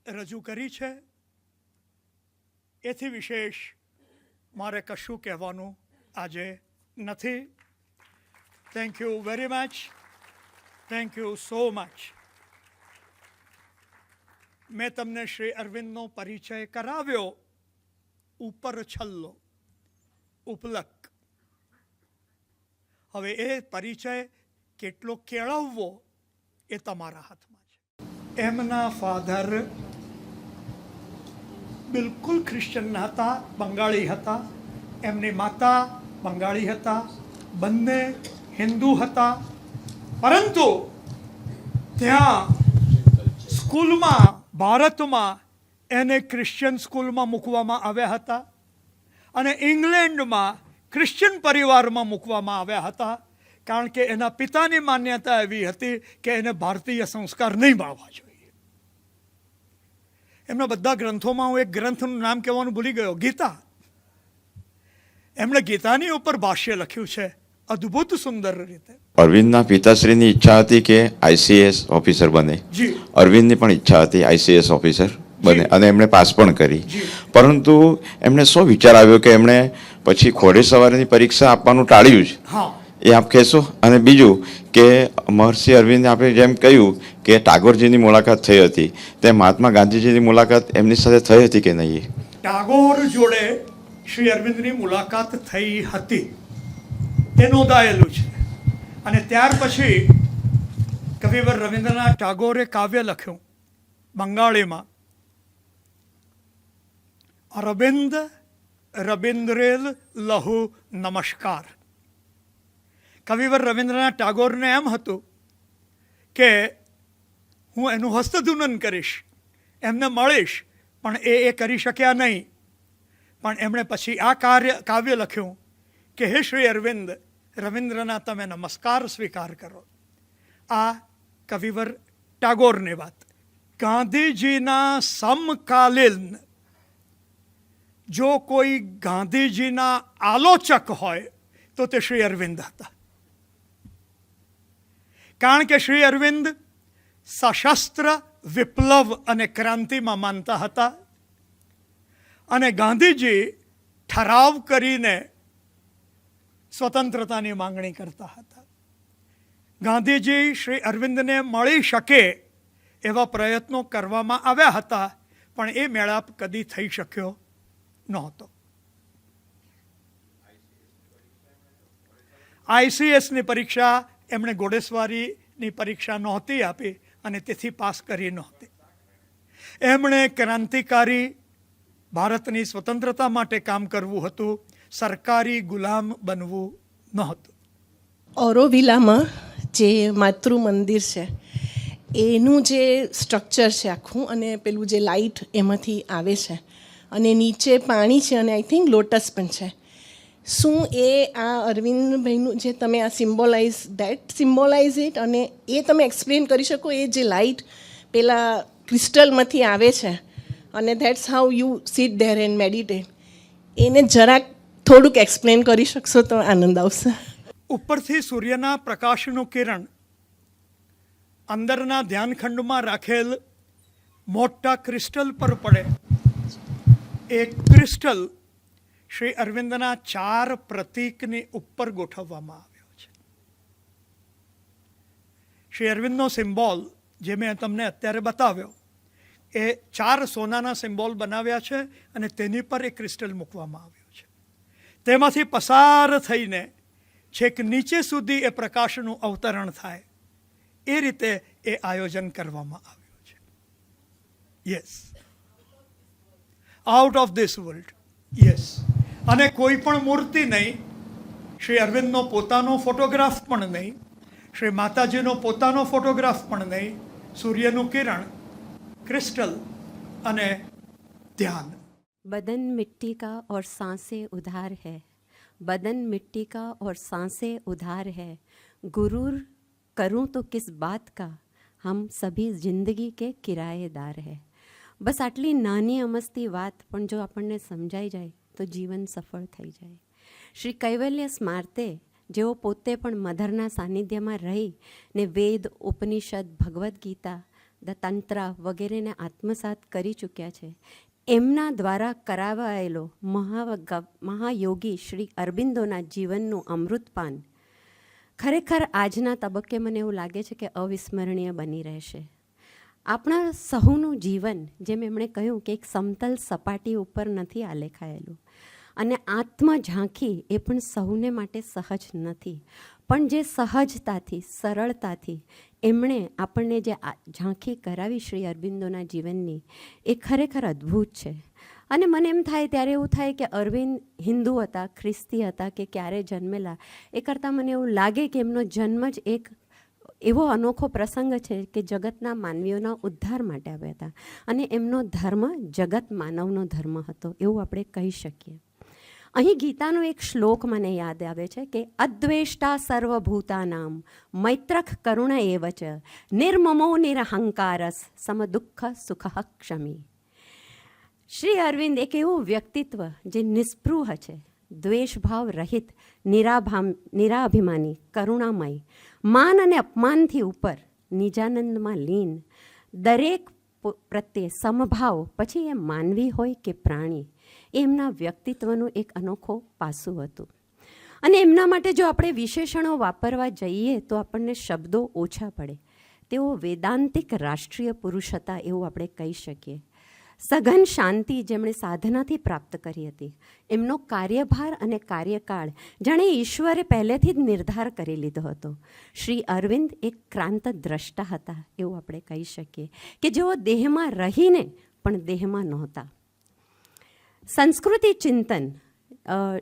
S2: રજૂ કરી છે. એથી વિશેષ મારે કશું કહેવાનું આજે નથી. Thank you very much. Thank you so much. મેં તમને શ્રી અરવિંદનો પરિચય કરાવ્યો ઉપર છલ્લો, ઉપલક. હવે એ પરિચય કેટલો કેળવવો એ તમારા હાથમાં છે. એમના ફાધર બિલકુલ ક્રિશ્ચન હતા, બંગાળી હતા. એમની માતા બંગાળી હતા. બંને હિન્દુ હતા. પરંતુ ત્યાં સ્કૂલમાં, ભારતમાં એને ક્રિશ્ચિયન સ્કૂલમાં મૂકવામાં આવ્યા હતા અને ઇંગ્લેન્ડમાં ક્રિશ્ચિયન પરિવારમાં મૂકવામાં આવ્યા હતા. કારણ કે એના પિતાની માન્યતા એવી હતી કે એને ભારતીય સંસ્કાર નહીં મળવા જોઈએ. એમના બધા ગ્રંથોમાં હું એક ગ્રંથનું નામ કહેવાનું ભૂલી ગયો, ગીતા. એમણે ગીતાની ઉપર ભાષ્ય લખ્યું છે અદ્ભુત સુંદર રીતે.
S3: અરવિંદના પિતાશ્રીની ઈચ્છા હતી કે ICS ઓફિસર બને. અરવિંદની પણ ઈચ્છા હતી ICS ઓફિસર બને અને એમણે પાસ પણ કરી. પરંતુ એમણે શું વિચાર આવ્યો કે એમણે પછી ઘોડે સવારીની પરીક્ષા આપવાનું ટાળ્યું જ, એ આપ કહેશો? અને બીજું કે મહર્ષિ અરવિંદે આપણે જેમ કહ્યું કે ટાગોરજીની મુલાકાત થઈ હતી, તે મહાત્મા ગાંધીજીની મુલાકાત એમની સાથે થઈ હતી કે નહીં?
S2: ટાગોર જોડે શ્રી અરવિંદની મુલાકાત થઈ હતી તે નોંધાયેલું છે. અને ત્યાર પછી કવિવર રવિન્દ્રનાથ ટાગોરે કાવ્ય લખ્યું બંગાળીમાં, અરવિંદ રબિન્દ્રેલ લહુ નમસ્કાર. કવિવર રવિન્દ્રનાથ ટાગોરને એમ હતું કે હું એનું હસ્તધૂનન કરીશ, એમને મળીશ, પણ એ કરી શક્યા નહીં. પણ એમણે પછી આ કાવ્ય લખ્યું કે હે શ્રી અરવિંદ, રવિન્દ્રના તમે નમસ્કાર સ્વીકાર કરો. આ કવિવર ટાગોરની વાત. ગાંધીજીના સમકાલીન જો કોઈ ગાંધીજીના આલોચક હોય તો તે શ્રી અરવિંદ હતા. કારણ કે શ્રી અરવિંદ સશસ્ત્ર વિપ્લવ અને ક્રાંતિમાં માનતા હતા અને ગાંધીજી ઠરાવ કરીને સ્વતંત્રતાની માંગણી કરતા હતા. ગાંધીજી શ્રી અરવિંદને મળી શકે એવા પ્રયત્નો કરવામાં આવ્યા હતા, પણ એ મેળાપ કદી થઈ શક્યો નહોતો. ICSની પરીક્ષા એમણે ઘોડેસવારીની પરીક્ષા નહોતી આપી અને તેથી પાસ કરી નહોતી. એમણે ક્રાંતિકારી ભારતની સ્વતંત્રતા માટે કામ કરવું હતું, સરકારી ગુલામ બનવું નહોતું.
S4: ઓરોવિલામાં જે માતૃ મંદિર છે એનું જે સ્ટ્રક્ચર છે આખું, અને પેલું જે લાઇટ એમાંથી આવે છે, અને નીચે પાણી છે, અને આઈ થિંક લોટસ પણ છે. શું એ આ અરવિંદભાઈનું જે તમે આ સિમ્બોલાઇઝ ઇટ, અને એ તમે એક્સપ્લેન કરી શકો? એ જે લાઇટ પેલા ક્રિસ્ટલમાંથી આવે છે અને that's how you seat there and meditate, એને જરાક થોડુંક એક્સપ્લેન કરી શકશો તો આનંદ આવશે.
S2: ઉપરથી સૂર્યના પ્રકાશનું કિરણ અંદરના ધ્યાનખંડમાં રાખેલ મોટા ક્રિસ્ટલ પર પડે. એ ક્રિસ્ટલ શ્રી અરવિંદના 4 પ્રતીકની ઉપર ગોઠવવામાં આવ્યો છે. શ્રી અરવિંદનો સિમ્બોલ જે મેં તમને અત્યારે બતાવ્યો એ 4 સોનાના સિમ્બોલ બનાવ્યા છે અને તેની પર એ ક્રિસ્ટલ મૂકવામાં આવ્યું છે. તેમાંથી પસાર થઈને છેક નીચે સુધી એ પ્રકાશનું અવતરણ થાય એ રીતે એ આયોજન કરવામાં આવ્યું છે. Yes, out of this world. Yes. અને કોઈ પણ મૂર્તિ નહીં, શ્રી અરવિંદનો પોતાનો ફોટોગ્રાફ પણ નહીં, શ્રી માતાજીનો પોતાનો ફોટોગ્રાફ પણ નહીં, સૂર્યનું કિરણ, ક્રિસ્ટલ અને ધ્યાન.
S5: बदन मिट्टी का और सांसें उधार है, बदन मिट्टी का और सांसें उधार है, गुरूर करूं तो किस बात का, हम सभी જિંદગી કે કિરાયેદાર है. બસ આટલી નાની અમસ્તી વાત પણ જો આપણને સમજાઈ જાય તો જીવન સફળ થઈ જાય. શ્રી કૈવલ્ય સ્માર્તે, જેઓ પોતે પણ મધરના સાનિધ્યમાં રહી ને વેદ, ઉપનિષદ, ભગવદ્ ગીતા, ધ તંત્ર વગેરેને આત્મસાત કરી ચૂક્યા છે, એમના દ્વારા કરાવાયેલો મહાયોગી શ્રી અરબિંદોના જીવનનું અમૃતપાન ખરેખર આજના તબક્કે મને એવું લાગે છે કે અવિસ્મરણીય બની રહેશે. આપણા સહુનું જીવન, જેમ એમણે કહ્યું કે એક સમતલ સપાટી ઉપર નથી આલેખાયેલું, અને આત્મ ઝાંખી એ પણ સહુને માટે સહજ નથી, પણ જે સહજતાથી, સરળતાથી એમણે આપણને જે ઝાંખી કરાવી શ્રી અરબિંદોના જીવનની, એ ખરેખર અદ્ભુત છે. અને મને એમ થાય ત્યારે એવું થાય કે અરવિંદ હિન્દુ હતા, ખ્રિસ્તી હતા કે ક્યારે જન્મેલા, એ કરતાં મને એવું લાગે કે એમનો જન્મ જ એક એવો અનોખો પ્રસંગ છે કે જગતના માનવીઓના ઉદ્ધાર માટે આવ્યા હતા, અને એમનો ધર્મ જગત માનવનો ધર્મ હતો એવું આપણે કહી શકીએ. અહીં ગીતાનો એક શ્લોક મને યાદ આવે છે કે અદ્વેષ્ટા સર્વભૂતાનામ મૈત્રક કરુણ એવ ચ નિર્મમો નિરહંકારસ સમદુઃખ સુખ ક્ષમી. શ્રી અરવિંદ એક એવું વ્યક્તિત્વ જે નિસ્પૃહ છે, દ્વેષભાવ રહિત, નિરાભિમાની, કરુણામય, માન અને અપમાનથી ઉપર, નિજાનંદમાં લીન, દરેક પ્રત્યે સમભાવ, પછી એ માનવી હોય કે પ્રાણી, એમના વ્યક્તિત્વનું એક અનોખો પાસું હતું. અને એમના માટે જો આપણે વિશેષણો વાપરવા જઈએ તો આપણને શબ્દો ઓછા પડે. તેઓ વેદાંતિક રાષ્ટ્રીય પુરુષ હતા એવું આપણે કહી શકીએ. સઘન શાંતિ જેમણે સાધનાથી પ્રાપ્ત કરી હતી, એમનો કાર્યભાર અને કાર્યકાળ જાણે ઈશ્વરે પહેલેથી જ નિર્ધાર કરી લીધો હતો. શ્રી અરવિંદ એક ક્રાંત દ્રષ્ટા હતા એવું આપણે કહી શકીએ, કે જેઓ દેહમાં રહીને પણ દેહમાં નહોતા. સંસ્કૃતિ ચિંતન,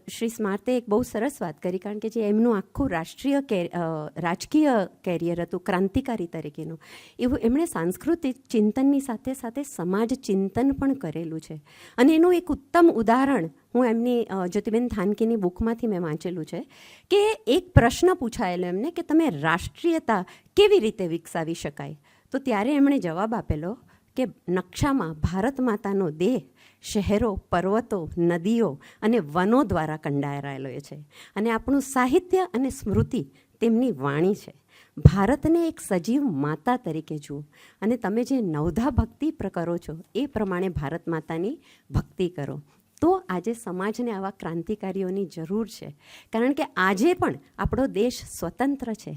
S5: શ્રી સ્માર્તે એક બહુ સરસ વાત કરી, કારણ કે જે એમનું આખું રાજકીય કેરિયર હતું ક્રાંતિકારી તરીકેનું, એવું એમણે સાંસ્કૃતિક ચિંતનની સાથે સાથે સમાજ ચિંતન પણ કરેલું છે. અને એનું એક ઉત્તમ ઉદાહરણ હું એમની જ્યોતિબેન થાનકીની બુકમાંથી મેં વાંચેલું છે, કે એક પ્રશ્ન પૂછાયેલો એમને કે તમે રાષ્ટ્રીયતા કેવી રીતે વિકસાવી શકાય, તો ત્યારે એમણે જવાબ આપેલો કે નકશામાં ભારત માતાનો દેહ શહેરો, પર્વતો, નદીઓ અને વનો દ્વારા કંડારાયેલો છે, અને આપણું સાહિત્ય અને સ્મૃતિ તેમની વાણી છે. ભારતને એક સજીવ માતા તરીકે જુઓ, અને તમે જે નવધા ભક્તિ કરો છો એ પ્રમાણે ભારત માતાની ભક્તિ કરો. તો આજે સમાજને આવા ક્રાંતિકારીઓની જરૂર છે, કારણ કે આજે પણ આપણો દેશ સ્વતંત્ર છે,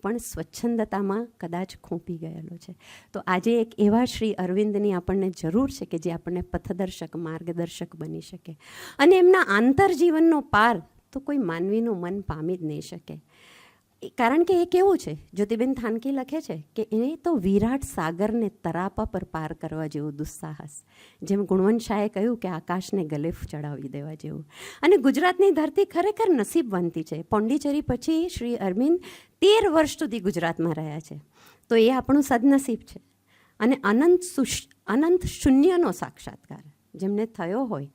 S5: પણ સ્વચ્છંદતામાં કદાચ ખૂંપી ગયેલો છે. તો આજે એક એવા શ્રી અરવિંદની આપણને જરૂર છે કે જે આપણને પથદર્શક, માર્ગદર્શક બની શકે. અને એમના આંતરજીવનનો પાર તો કોઈ માનવીનું મન પામી જ નહીં શકે, કારણ કે એ કેવું છે, જ્યોતિબેન થાનકી લખે છે કે એને તો વિરાટ સાગરને તરાપા પર પાર કરવા જેવું દુસ્સાહસ, જેમ ગુણવંત શાહે કહ્યું કે આકાશને ગલે ચડાવી દેવા જેવું. અને ગુજરાતની ધરતી ખરેખર નસીબવંતી છે. પોંડિચેરી પછી શ્રી અરવિંદ 13 વર્ષ સુધી ગુજરાતમાં રહ્યા છે, તો એ આપણું સદનસીબ છે. અને અનંત શૂન્યનો સાક્ષાત્કાર જેમને થયો હોય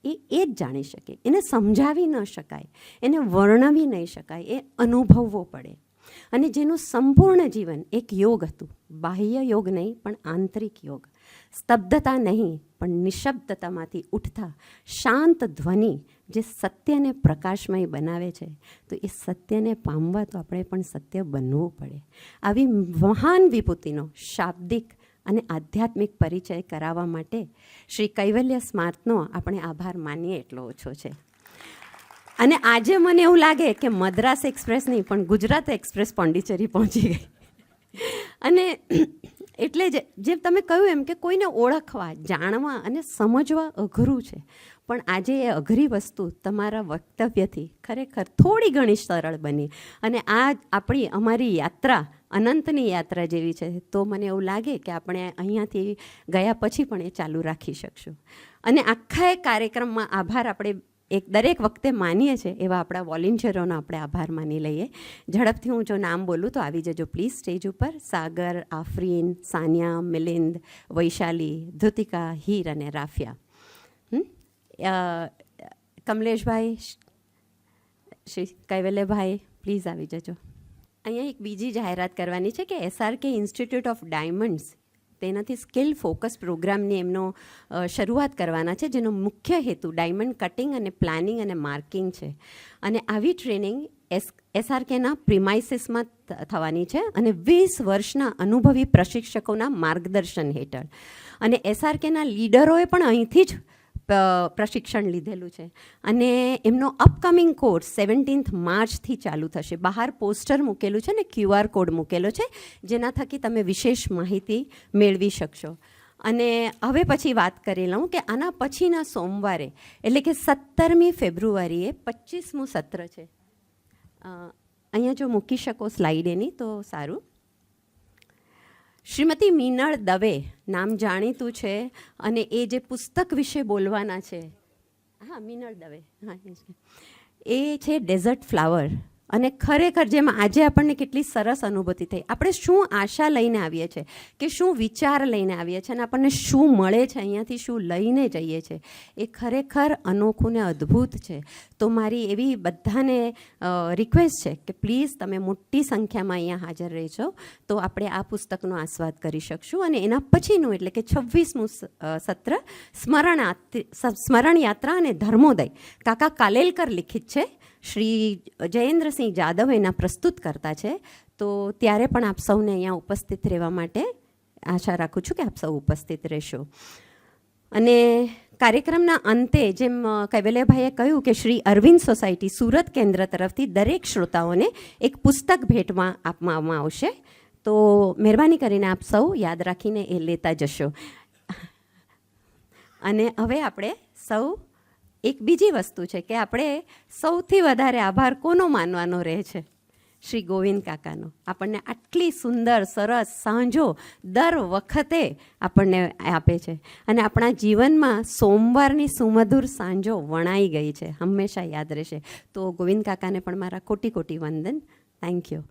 S5: એ જ જાણી શકે, એને સમજાવી ન શકાય, એને વર્ણવી નહીં શકાય, એ અનુભવવો પડે. અને જેનું સંપૂર્ણ જીવન એક યોગ હતું, બાહ્ય યોગ નહીં પણ આંતરિક યોગ, સ્તબ્ધતા નહીં પણ નિશબ્દતામાંથી ઉઠતા શાંત ધ્વનિ જે સત્યને પ્રકાશમય બનાવે છે. તો એ સત્યને પામવા તો આપણે પણ સત્ય બનવું પડે. આવી મહાન વિભૂતિનો શાબ્દિક અને આધ્યાત્મિક પરિચય કરાવવા માટે શ્રી કૈવલ્ય સ્માર્ટનો આપણે આભાર માનીએ એટલો ઓછો છે. અને આજે મને એવું લાગે કે મદ્રાસ એક્સપ્રેસ નહીં પણ ગુજરાત એક્સપ્રેસ પોંડિચેરી પહોંચી ગઈ. અને એટલે જ જે તમે કહ્યું એમ કે કોઈને ઓળખવા, જાણવા અને સમજવા અઘરું છે, પણ આજે એ અઘરી વસ્તુ તમારા વક્તવ્યથી ખરેખર થોડી ઘણી સરળ બની. અને આ અમારી યાત્રા અનંતની યાત્રા જેવી છે. તો મને એવું લાગે કે આપણે અહીંયાથી ગયા પછી પણ એ ચાલુ રાખી શકશું. અને આખા એ કાર્યક્રમમાં આભાર આપણે દરેક વખતે માનીએ છીએ એવા આપણા વોલેન્ટિયરોનો આપણે આભાર માની લઈએ. ઝડપથી હું જો નામ બોલું તો આવી જજો પ્લીઝ સ્ટેજ ઉપર. સાગર, આફરીન, સાનિયા, મિલિંદ, વૈશાલી, ધૃતિકા, હીર અને રાફિયા. કમલેશભાઈ, શ્રી કૈવલ્યભાઈ પ્લીઝ આવી જજો. અહીંયા એક બીજી જાહેરાત કરવાની છે કે SRK ઇન્સ્ટિટ્યૂટ ઓફ ડાયમંડ્સ તેનાથી સ્કિલ ફોકસ પ્રોગ્રામની એમનો શરૂઆત કરવાના છે, જેનો મુખ્ય હેતુ ડાયમંડ કટિંગ અને પ્લાનિંગ અને માર્કિંગ છે. અને આવી ટ્રેનિંગ SRKના પ્રિમાઇસીસમાં થવાની છે અને 20 વર્ષના અનુભવી પ્રશિક્ષકોના માર્ગદર્શન હેઠળ. અને SRKના લીડરોએ પણ અહીંથી જ પ્રશિક્ષણ લીધેલું છે. અને એમનો અપકમિંગ કોર્સ 17 માર્ચથી ચાલુ થશે. બહાર પોસ્ટર મૂકેલું છે ને QR કોડ મૂકેલો છે, જેના થકી તમે વિશેષ માહિતી મેળવી શકશો. અને હવે પછી વાત કરી લઉં કે આના પછીના સોમવારે એટલે કે 17મી ફેબ્રુઆરીએ 25મું સત્ર છે. અહીંયા જો મૂકી શકો સ્લાઇડ એની તો સારું. શ્રીમતી મીનળ દવે નામ જાણીતું છે અને એ જે પુસ્તક વિશે બોલવાના છે, હા મીનળ દવે, હા એ છે ડેઝર્ટ ફ્લાવર. અને ખરેખર જેમ આજે આપણને કેટલી સરસ અનુભૂતિ થઈ, આપણે શું આશા લઈને આવીએ છીએ કે શું વિચાર લઈને આવીએ છીએ અને આપણને શું મળે છે, અહીંયાથી શું લઈને જઈએ છીએ, એ ખરેખર અનોખું ને અદ્ભુત છે. તો મારી એવી બધાને રિક્વેસ્ટ છે કે પ્લીઝ તમે મોટી સંખ્યામાં અહીંયા હાજર રહેજો, તો આપણે આ પુસ્તકનો આસ્વાદ કરી શકશું. અને એના પછીનું એટલે કે 26મું સત્ર સ્મરણ યાત્રા અને ધર્મોદય કાકા કાલેલકર લિખિત છે. શ્રી જયેન્દ્રસિંહ જાદવ એના પ્રસ્તુત કરતા છે. તો ત્યારે પણ આપ સૌને અહીંયા ઉપસ્થિત રહેવા માટે આશા રાખું છું કે આપ સૌ ઉપસ્થિત રહેશો. અને કાર્યક્રમના અંતે જેમ કૈવલ્યભાઈએ કહ્યું કે શ્રી અરવિંદ સોસાયટી સુરત કેન્દ્ર તરફથી દરેક શ્રોતાઓને એક પુસ્તક ભેટમાં આપવામાં આવશે. તો મહેરબાની કરીને આપ સૌ યાદ રાખીને એ લેતા જશો. અને હવે આપણે સૌ એક બીજી વસ્તુ છે કે આપણે સૌથી વધારે આભાર કોનો માનવાનો રહે છે? શ્રી ગોવિંદ કાકાનો. આપણને આટલી સુંદર સરસ સાંજો દર વખતે આપણને આપે છે અને આપણા જીવનમાં સોમવારની સુમધુર સાંજો વણાઈ ગઈ છે, હંમેશા યાદ રહેશે. તો ગોવિંદ કાકાને પણ મારા કોટી કોટી વંદન. Thank you.